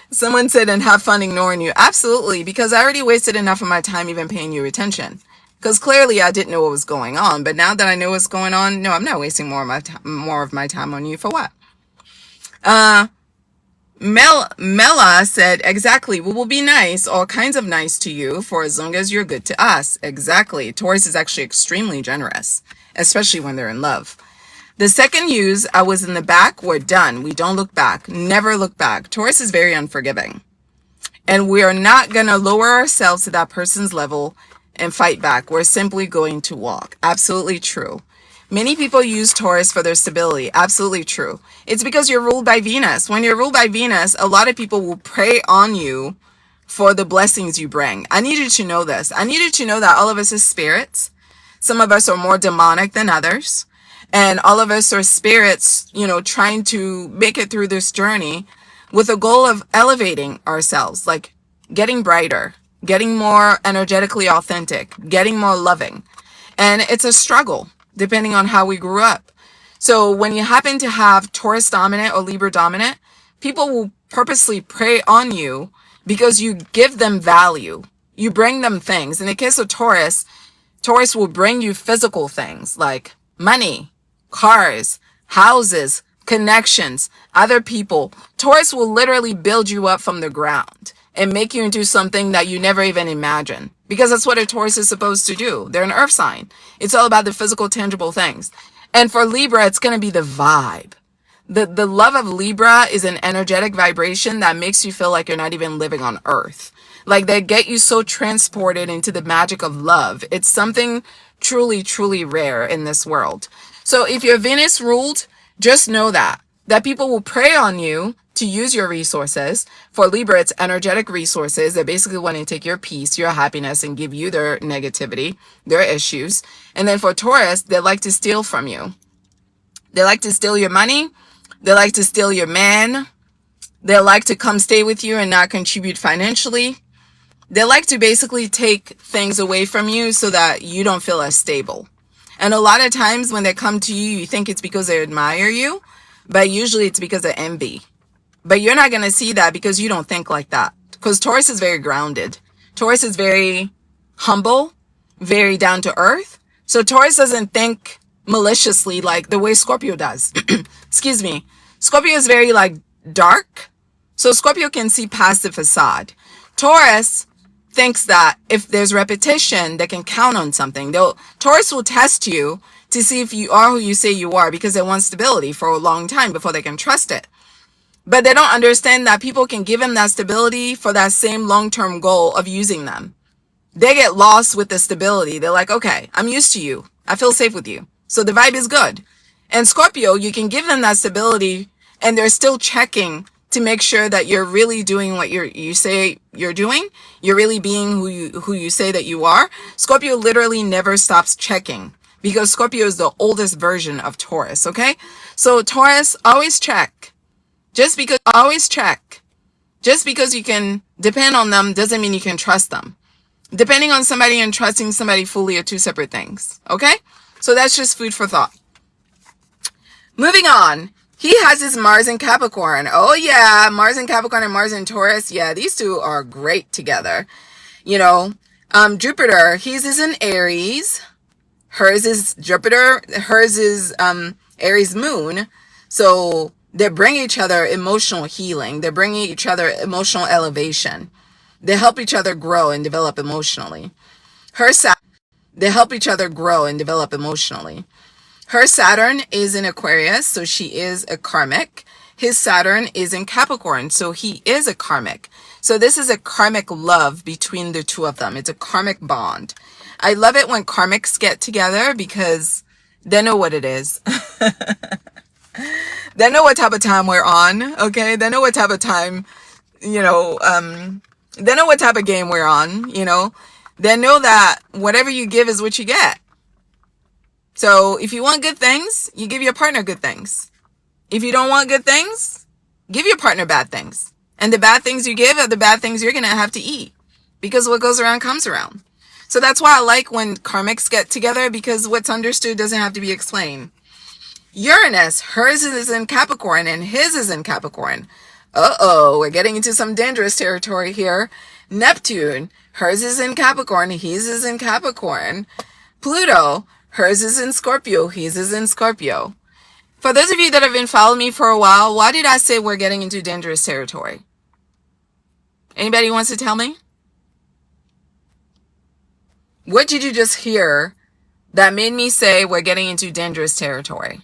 Someone said, and have fun ignoring you. Absolutely, because I already wasted enough of my time even paying you attention. Because clearly I didn't know what was going on. But now that I know what's going on, no, I'm not wasting more of my time on you. For what? Mela said, exactly. We will be nice, all kinds of nice to you for as long as you're good to us. Exactly. Taurus is actually extremely generous, especially when they're in love. The second use, I was in the back, we're done. We don't look back. Never look back. Taurus is very unforgiving. And we are not going to lower ourselves to that person's level and fight back. We're simply going to walk. Absolutely true. Many people use Taurus for their stability. Absolutely true. It's because you're ruled by Venus. When you're ruled by Venus, a lot of people will prey on you for the blessings you bring. I need you to know this. I need you to know that all of us are spirits. Some of us are more demonic than others. And all of us are spirits, trying to make it through this journey with a goal of elevating ourselves, like getting brighter, getting more energetically authentic, getting more loving. And it's a struggle depending on how we grew up. So when you happen to have Taurus dominant or Libra dominant, people will purposely prey on you because you give them value. You bring them things. In the case of Taurus, Taurus will bring you physical things like money, cars, houses, connections, other people. Taurus will literally build you up from the ground and make you into something that you never even imagined. Because that's what a Taurus is supposed to do. They're an earth sign. It's all about the physical, tangible things. And for Libra, it's going to be the vibe. The love of Libra is an energetic vibration that makes you feel like you're not even living on earth. Like they get you so transported into the magic of love. It's something truly, truly rare in this world. So if you're Venus ruled, just know that people will prey on you to use your resources. For Libra, it's energetic resources. They basically want to take your peace, your happiness, and give you their negativity, their issues. And then for Taurus, they like to steal from you. They like to steal your money. They like to steal your man. They like to come stay with you and not contribute financially. They like to basically take things away from you so that you don't feel as stable. And a lot of times when they come to you, you think it's because they admire you, but usually it's because of envy. But you're not going to see that because you don't think like that. Because Taurus is very grounded. Taurus is very humble, very down to earth. So Taurus doesn't think maliciously like the way Scorpio does. Excuse me. Scorpio is very dark. So Scorpio can see past the facade. Taurus thinks that if there's repetition, they can count on something. Taurus will test you to see if you are who you say you are because they want stability for a long time before they can trust it. But they don't understand that people can give them that stability for that same long-term goal of using them. They get lost with the stability. They're like, okay, I'm used to you. I feel safe with you. So the vibe is good. And Scorpio, you can give them that stability and they're still checking to make sure that you're really doing what you say you're doing. You're really being who you say that you are. Scorpio literally never stops checking because Scorpio is the oldest version of Taurus, okay? So Taurus, always check. Just because you can depend on them doesn't mean you can trust them. Depending on somebody and trusting somebody fully are two separate things, okay? So that's just food for thought. Moving on. He has his Mars in Capricorn. Oh yeah, Mars in Capricorn and Mars in Taurus. Yeah, these two are great together. You know, Jupiter, his is in Aries. Hers is Jupiter. Hers is Aries moon. So they bring each other emotional healing. They're bringing each other emotional elevation. They help each other grow and develop emotionally. They help each other grow and develop emotionally. Her Saturn is in Aquarius, so she is a karmic. His Saturn is in Capricorn, so he is a karmic. So this is a karmic love between the two of them. It's a karmic bond. I love it when karmics get together because they know what it is. They know what type of time we're on, okay? They know what type of time, they know what type of game we're on, They know that whatever you give is what you get. So if you want good things, you give your partner good things. If you don't want good things, give your partner bad things. And the bad things you give are the bad things you're going to have to eat. Because what goes around comes around. So that's why I like when karmics get together, because what's understood doesn't have to be explained. Uranus, hers is in Capricorn and his is in Capricorn. Uh-oh, we're getting into some dangerous territory here. Neptune, hers is in Capricorn, his is in Capricorn. Pluto, hers is in Scorpio, his is in Scorpio. For those of you that have been following me for a while, why did I say we're getting into dangerous territory? Anybody wants to tell me? What did you just hear that made me say we're getting into dangerous territory?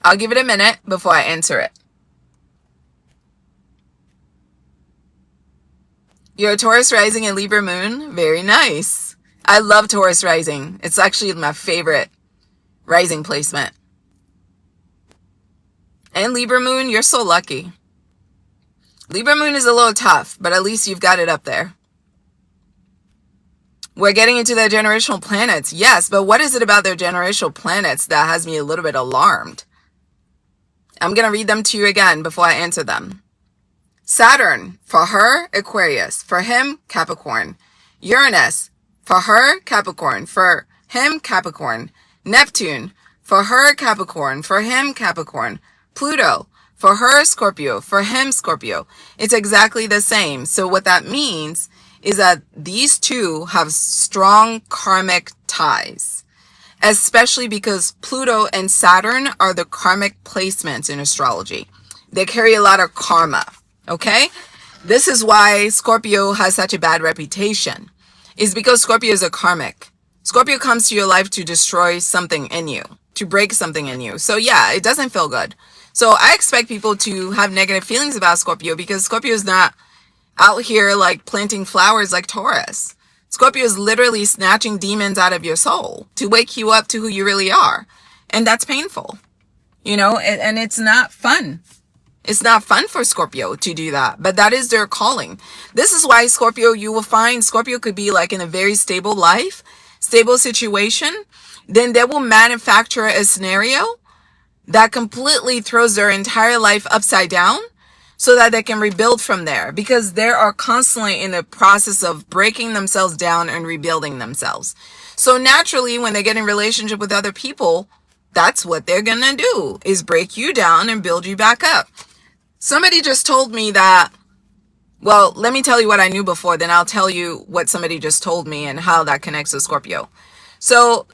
I'll give it a minute before I answer it. You're a Taurus rising and Libra moon? Very nice. I love Taurus rising. It's actually my favorite rising placement. And Libra moon, you're so lucky. Libra moon is a little tough, but at least you've got it up there. We're getting into their generational planets. Yes, but what is it about their generational planets that has me a little bit alarmed? I'm going to read them to you again before I answer them. Saturn, for her, Aquarius. For him, Capricorn. Uranus, for her, Capricorn. For him, Capricorn. Neptune, for her, Capricorn. For him, Capricorn. Pluto, for her, Scorpio. For him, Scorpio. It's exactly the same. So what that means is that these two have strong karmic ties, especially because Pluto and Saturn are the karmic placements in astrology. They carry a lot of karma. Okay? This is why Scorpio has such a bad reputation. It's because Scorpio is a karmic. Scorpio comes to your life to destroy something in you, to break something in you. So yeah, it doesn't feel good. So I expect people to have negative feelings about Scorpio because Scorpio is not out here like planting flowers like Taurus. Scorpio is literally snatching demons out of your soul to wake you up to who you really are. And that's painful, and it's not fun. It's not fun for Scorpio to do that, but that is their calling. This is why Scorpio, you will find Scorpio could be like in a very stable life, stable situation. Then they will manufacture a scenario that completely throws their entire life upside down so that they can rebuild from there, because they are constantly in the process of breaking themselves down and rebuilding themselves. So naturally, when they get in relationship with other people, that's what they're going to do, is break you down and build you back up. Somebody just told me that, well, let me tell you what I knew before, then I'll tell you what somebody just told me and how that connects to Scorpio. So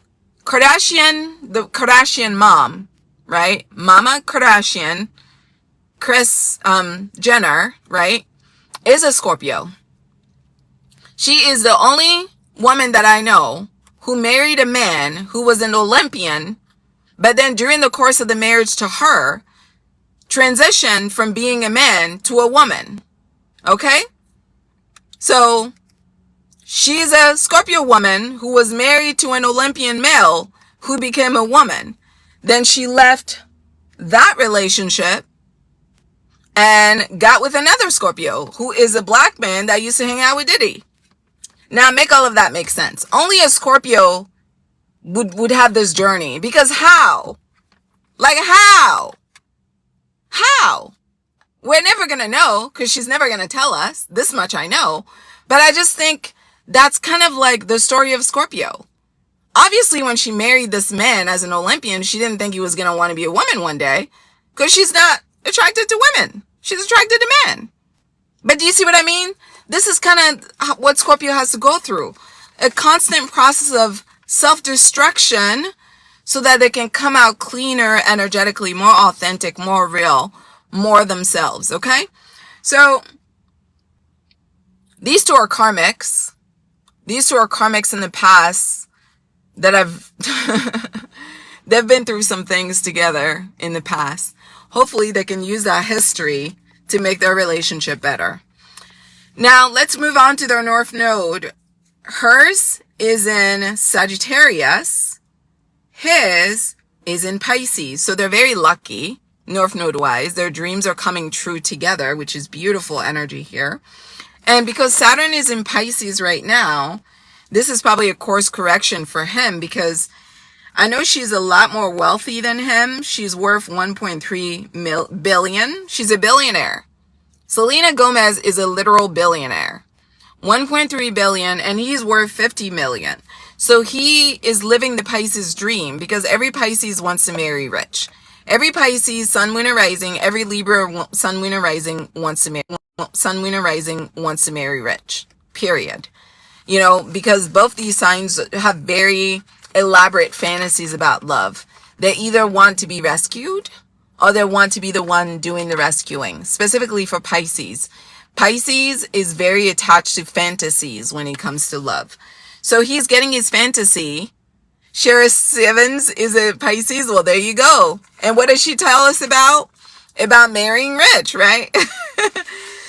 the Kardashian mom, right? Mama Kardashian, Kris Jenner, right, is a Scorpio. She is the only woman that I know who married a man who was an Olympian, but then during the course of the marriage to her, transitioned from being a man to a woman. Okay? So she's a Scorpio woman who was married to an Olympian male who became a woman. Then she left that relationship and got with another Scorpio who is a black man that used to hang out with Diddy. Now make all of that make sense. Only a Scorpio would have this journey, because how? Like how? How? We're never going to know, because she's never going to tell us. This much I know. But I just think that's kind of like the story of Scorpio. Obviously, when she married this man as an Olympian, she didn't think he was going to want to be a woman one day, because she's not attracted to women. She's attracted to men. But do you see what I mean? This is kind of what Scorpio has to go through. A constant process of self-destruction so that they can come out cleaner, energetically, more authentic, more real, more themselves, okay? So these two are karmics. These two are karmics in the past that have they've been through some things together in the past. Hopefully they can use that history to make their relationship better. Now let's move on to their North Node. Hers is in Sagittarius. His is in Pisces. So they're very lucky, North Node wise. Their dreams are coming true together, which is beautiful energy here. And because Saturn is in Pisces right now, this is probably a course correction for him, because I know she's a lot more wealthy than him. She's worth 1.3 billion. She's a billionaire. Selena Gomez is a literal billionaire. 1.3 billion, and he's worth 50 million. So he is living the Pisces dream, because every Pisces wants to marry rich. Every Pisces, Sun, Moon, and Rising, every Libra, Sun, Moon, and Rising wants to marry rich. Period. You know, because both these signs have very elaborate fantasies about love. They either want to be rescued or they want to be the one doing the rescuing. Specifically for Pisces. Pisces is very attached to fantasies when it comes to love. So he's getting his fantasy. Shara Stevens is a Pisces. Well, there you go. And what does she tell us about? About marrying rich, right?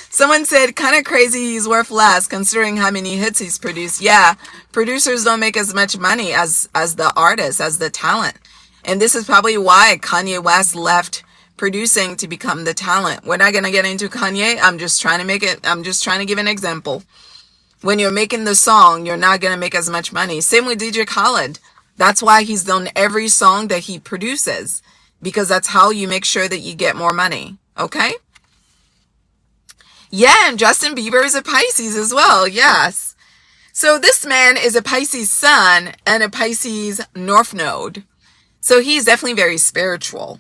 Someone said, kind of crazy he's worth less considering how many hits he's produced. Yeah, producers don't make as much money as the artist, as the talent. And this is probably why Kanye West left producing to become the talent. We're not going to get into Kanye. I'm just trying to give an example. When you're making the song, you're not going to make as much money. Same with DJ Khaled. That's why he's done every song that he produces, because that's how you make sure that you get more money. Okay? Yeah, and Justin Bieber is a Pisces as well. Yes. So this man is a Pisces sun and a Pisces North Node. So he's definitely very spiritual.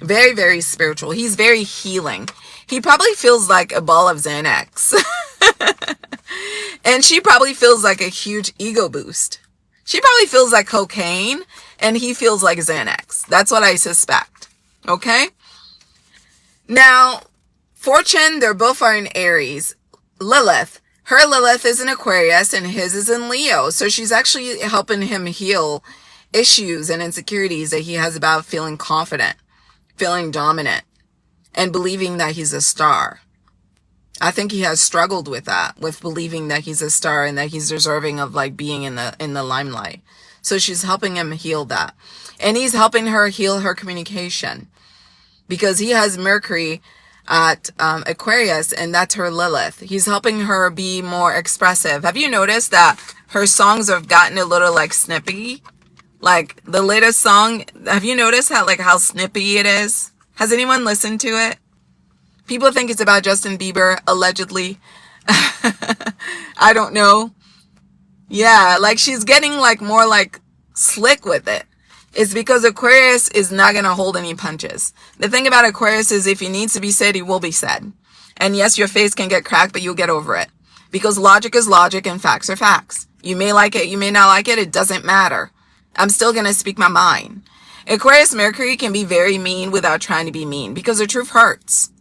Very, very spiritual. He's very healing. He probably feels like a ball of Xanax. And she probably feels like a huge ego boost. She probably feels like cocaine and he feels like Xanax. That's what I suspect. Okay? Now, Fortune, they're both are in Aries. Lilith, her Lilith is in Aquarius and his is in Leo. So she's actually helping him heal issues and insecurities that he has about feeling confident, feeling dominant, and believing that he's a star. I think he has struggled with that, with believing that he's a star and that he's deserving of like being in the limelight. So she's helping him heal that. And he's helping her heal her communication, because he has Mercury at Aquarius, and that's her Lilith. He's helping her be more expressive. Have you noticed that her songs have gotten a little like snippy? Like the latest song, have you noticed how snippy it is? Has anyone listened to it? People think it's about Justin Bieber, allegedly. I don't know. Yeah, like she's getting like more like slick with it. It's because Aquarius is not going to hold any punches. The thing about Aquarius is if it needs to be said, it will be said. And yes, your face can get cracked, but you'll get over it. Because logic is logic and facts are facts. You may like it, you may not like it, it doesn't matter. I'm still going to speak my mind. Aquarius Mercury can be very mean without trying to be mean, because the truth hurts.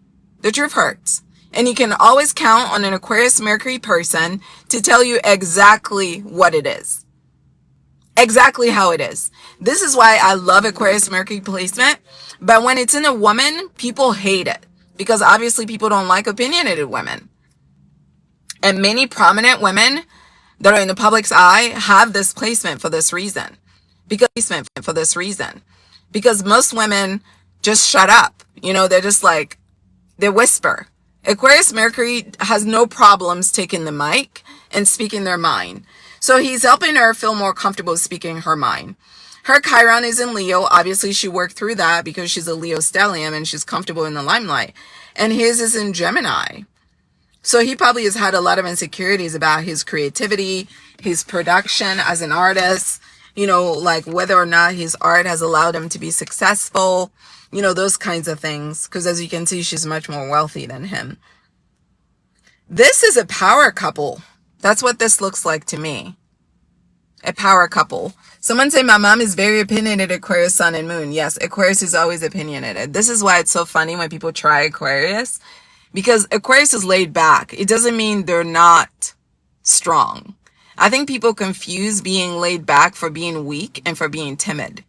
The truth hurts. And you can always count on an Aquarius Mercury person to tell you exactly what it is. Exactly how it is. This is why I love Aquarius Mercury placement. But when it's in a woman, people hate it. Because obviously people don't like opinionated women. And many prominent women that are in the public's eye have this placement for this reason. Because most women just shut up. You know, they're just like, they whisper. Aquarius Mercury has no problems taking the mic and speaking their mind. So he's helping her feel more comfortable speaking her mind. Her Chiron is in Leo. Obviously, she worked through that because she's a Leo stellium and she's comfortable in the limelight. And his is in Gemini. So he probably has had a lot of insecurities about his creativity, his production as an artist, you know, like whether or not his art has allowed him to be successful, you know, those kinds of things. Because as you can see, she's much more wealthy than him. This is a power couple. That's what this looks like to me. A power couple. Someone say my mom is very opinionated, Aquarius, sun and moon. Yes, Aquarius is always opinionated. This is why it's so funny when people try Aquarius. Because Aquarius is laid back. It doesn't mean they're not strong. I think people confuse being laid back for being weak and for being timid.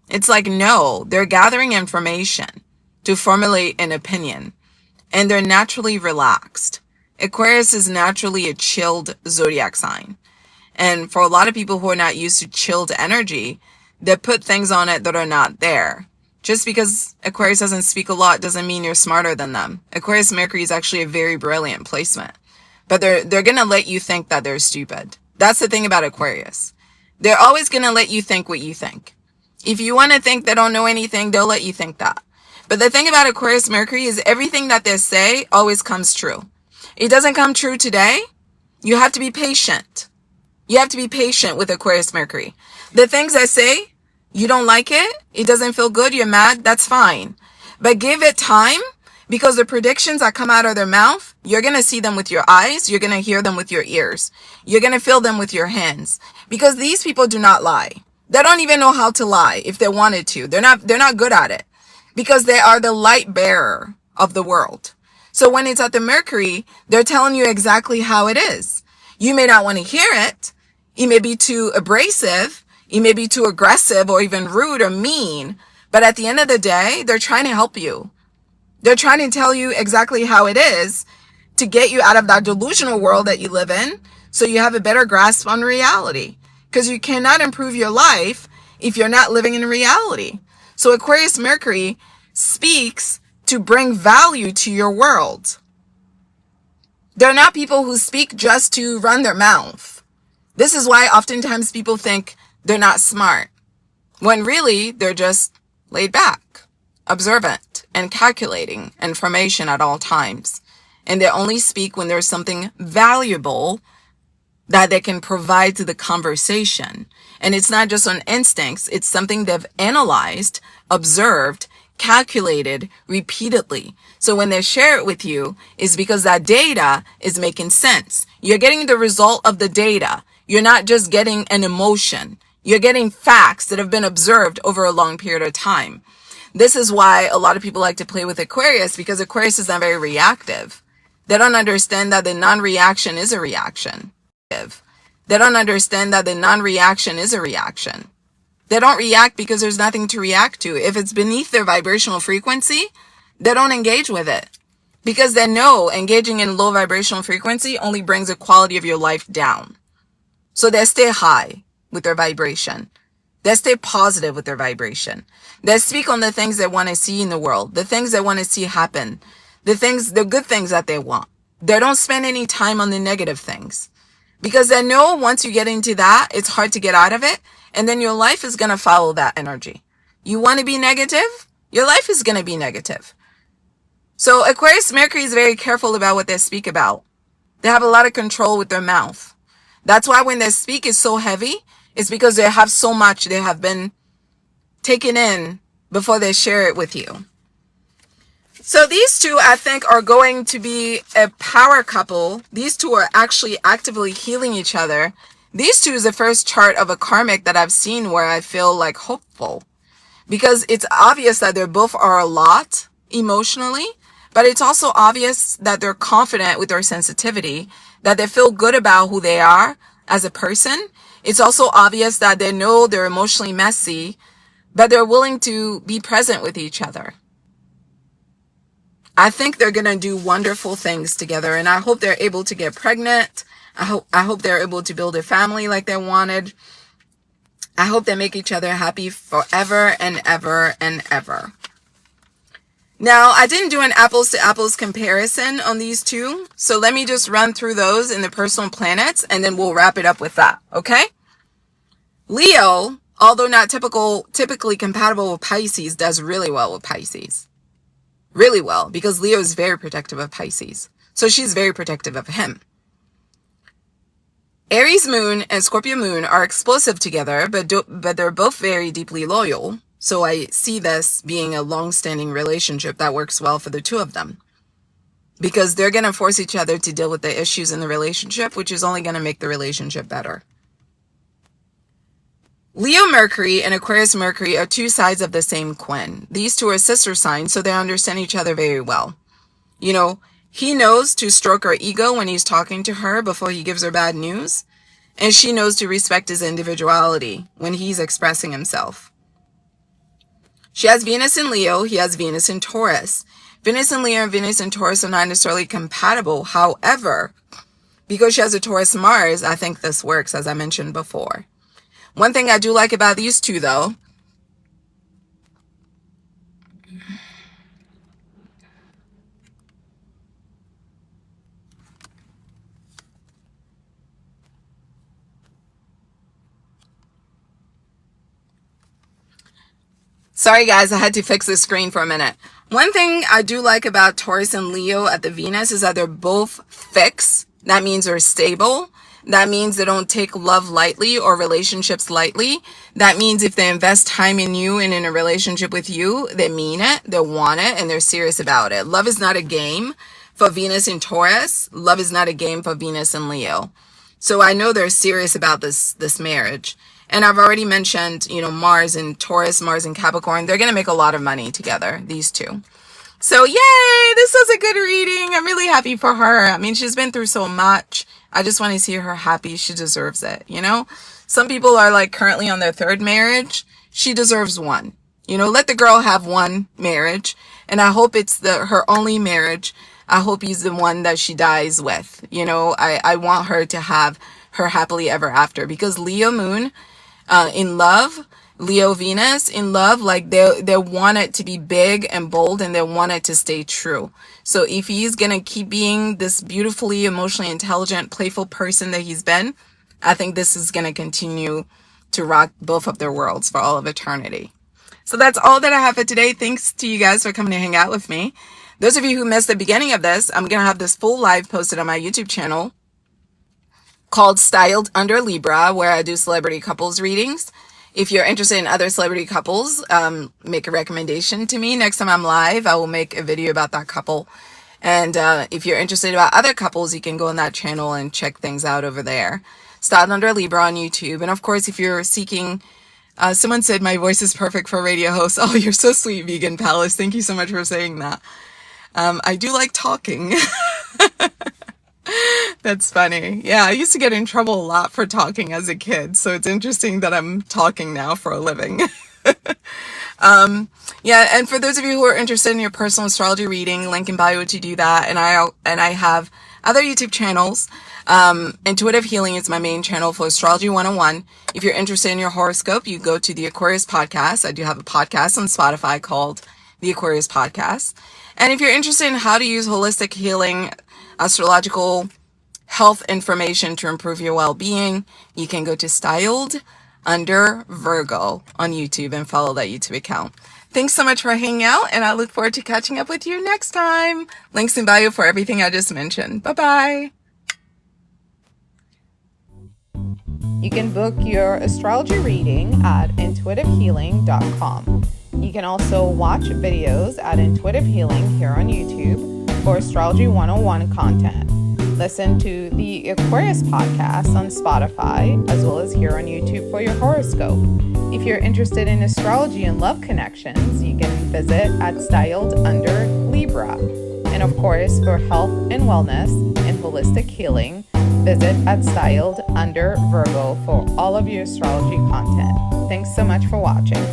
It's like, no, they're gathering information to formulate an opinion. And they're naturally relaxed. Aquarius is naturally a chilled zodiac sign. And for a lot of people who are not used to chilled energy, they put things on it that are not there. Just because Aquarius doesn't speak a lot doesn't mean you're smarter than them. Aquarius Mercury is actually a very brilliant placement. But they're going to let you think that they're stupid. That's the thing about Aquarius. They're always going to let you think what you think. If you want to think they don't know anything, they'll let you think that. But the thing about Aquarius Mercury is everything that they say always comes true. It doesn't come true today. You have to be patient. You have to be patient with Aquarius Mercury. The things I say, you don't like it, it doesn't feel good, you're mad, that's fine. But give it time, because the predictions that come out of their mouth, you're going to see them with your eyes, you're going to hear them with your ears, you're going to feel them with your hands. Because these people do not lie. They don't even know how to lie if they wanted to. They're not good at it. Because they are the light bearer of the world. So when it's at the Mercury, they're telling you exactly how it is. You may not want to hear it. It may be too abrasive, it may be too aggressive or even rude or mean, but at the end of the day, they're trying to help you. They're trying to tell you exactly how it is to get you out of that delusional world that you live in so you have a better grasp on reality. Because you cannot improve your life if you're not living in reality. So Aquarius Mercury speaks to bring value to your world. They're not people who speak just to run their mouth. This is why oftentimes people think they're not smart, when really they're just laid back, observant, and calculating information at all times. And they only speak when there's something valuable that they can provide to the conversation. And it's not just on instincts, it's something they've analyzed, observed, calculated repeatedly. So when they share it with you, it's because that data is making sense. You're getting the result of the data. You're not just getting an emotion. You're getting facts that have been observed over a long period of time. This is why a lot of people like to play with Aquarius, because Aquarius is not very reactive. They don't understand that the non-reaction is a reaction. They don't understand that the non-reaction is a reaction. They don't react because there's nothing to react to. If it's beneath their vibrational frequency, they don't engage with it. Because they know engaging in low vibrational frequency only brings the quality of your life down. So they stay high with their vibration. They stay positive with their vibration. They speak on the things they want to see in the world, the things they want to see happen, the good things that they want. They don't spend any time on the negative things. Because they know once you get into that, it's hard to get out of it. And then your life is going to follow that energy. You want to be negative? Your life is going to be negative. So Aquarius Mercury is very careful about what they speak about. They have a lot of control with their mouth. That's why when they speak is so heavy, it's because they have so much they have been taken in before they share it with you. So these two, I think, are going to be a power couple. These two are actually actively healing each other. These two is the first chart of a karmic that I've seen where I feel like hopeful. Because it's obvious that they both are a lot emotionally, but it's also obvious that they're confident with their sensitivity, that they feel good about who they are as a person. It's also obvious that they know they're emotionally messy, but they're willing to be present with each other. I think they're going to do wonderful things together, and I hope they're able to get pregnant. I hope they're able to build a family like they wanted. I hope they make each other happy forever and ever and ever. Now, I didn't do an apples to apples comparison on these two, so let me just run through those in the personal planets, and then we'll wrap it up with that, okay? Leo, although not typically compatible with Pisces, does really well with Pisces. Really well, because Leo is very protective of Pisces. So she's very protective of him. Aries moon and Scorpio moon are explosive together, but they're both very deeply loyal. So I see this being a long-standing relationship that works well for the two of them, because they're going to force each other to deal with the issues in the relationship, which is only going to make the relationship better. Leo Mercury and Aquarius Mercury are two sides of the same coin. These two are sister signs, so they understand each other very well. You know, he knows to stroke her ego when he's talking to her before he gives her bad news, and she knows to respect his individuality when he's expressing himself. She has Venus in Leo, he has Venus in Taurus. Venus in Leo and Venus in Taurus are not necessarily compatible. However, because she has a Taurus Mars, I think this works, as I mentioned before. One thing I do like about these two, though, sorry guys, I had to fix the screen for a minute. One thing I do like about Taurus and Leo at the Venus is that they're both fixed. That means they're stable. That means they don't take love lightly or relationships lightly. That means if they invest time in you and in a relationship with you, they mean it, they want it, and they're serious about it. Love is not a game for Venus in Taurus. Love is not a game for Venus in Leo. So I know they're serious about this marriage. And I've already mentioned, you know, Mars in Taurus, Mars in Capricorn. They're going to make a lot of money together, these two. So yay, this was a good reading. I'm really happy for her. I mean, she's been through so much. I just want to see her happy. She deserves it, you know? Some people are like currently on their third marriage. She deserves one. You know, let the girl have one marriage. And I hope it's her only marriage. I hope he's the one that she dies with. You know, I want her to have her happily ever after, because Leo moon in love, Leo Venus in love, like they want it to be big and bold, and they want it to stay true. So if he's gonna keep being this beautifully emotionally intelligent, playful person that he's been, I think this is gonna continue to rock both of their worlds for all of eternity. So that's all that I have for today. Thanks to you guys for coming to hang out with me. Those of you who missed the beginning of this, I'm gonna have this full live posted on my YouTube channel called Styled Under Libra, where I do celebrity couples readings. If you're interested in other celebrity couples, make a recommendation to me. Next time I'm live, I will make a video about that couple. And if you're interested about other couples, you can go on that channel and check things out over there. Styled Under Libra on YouTube. And of course, if you're seeking, someone said my voice is perfect for a radio host. Oh, you're so sweet, Vegan Palace. Thank you so much for saying that. I do like talking. That's funny. Yeah, I used to get in trouble a lot for talking as a kid, so it's interesting that I'm talking now for a living. Yeah, and for those of you who are interested in your personal astrology reading, link in bio to do that. And I have other YouTube channels. Intuitive Healing is my main channel for Astrology 101. If you're interested in your horoscope, you go to the Aquarius Podcast. I do have a podcast on Spotify called the Aquarius Podcast. And if you're interested in how to use holistic healing, astrological health information to improve your well-being, you can go to Styled Under Virgo on YouTube and follow that YouTube account. Thanks so much for hanging out, and I look forward to catching up with you next time. Links in bio for everything I just mentioned. Bye-bye. You can book your astrology reading at intuitivehealing.com. You can also watch videos at Intuitive Healing here on YouTube for Astrology 101 content. Listen to the Aquarius Podcast on Spotify, as well as here on YouTube for your horoscope. If you're interested in astrology and love connections, you can visit at Styled Under Libra. And of course, for health and wellness and holistic healing, visit at Styled Under Virgo for all of your astrology content. Thanks so much for watching.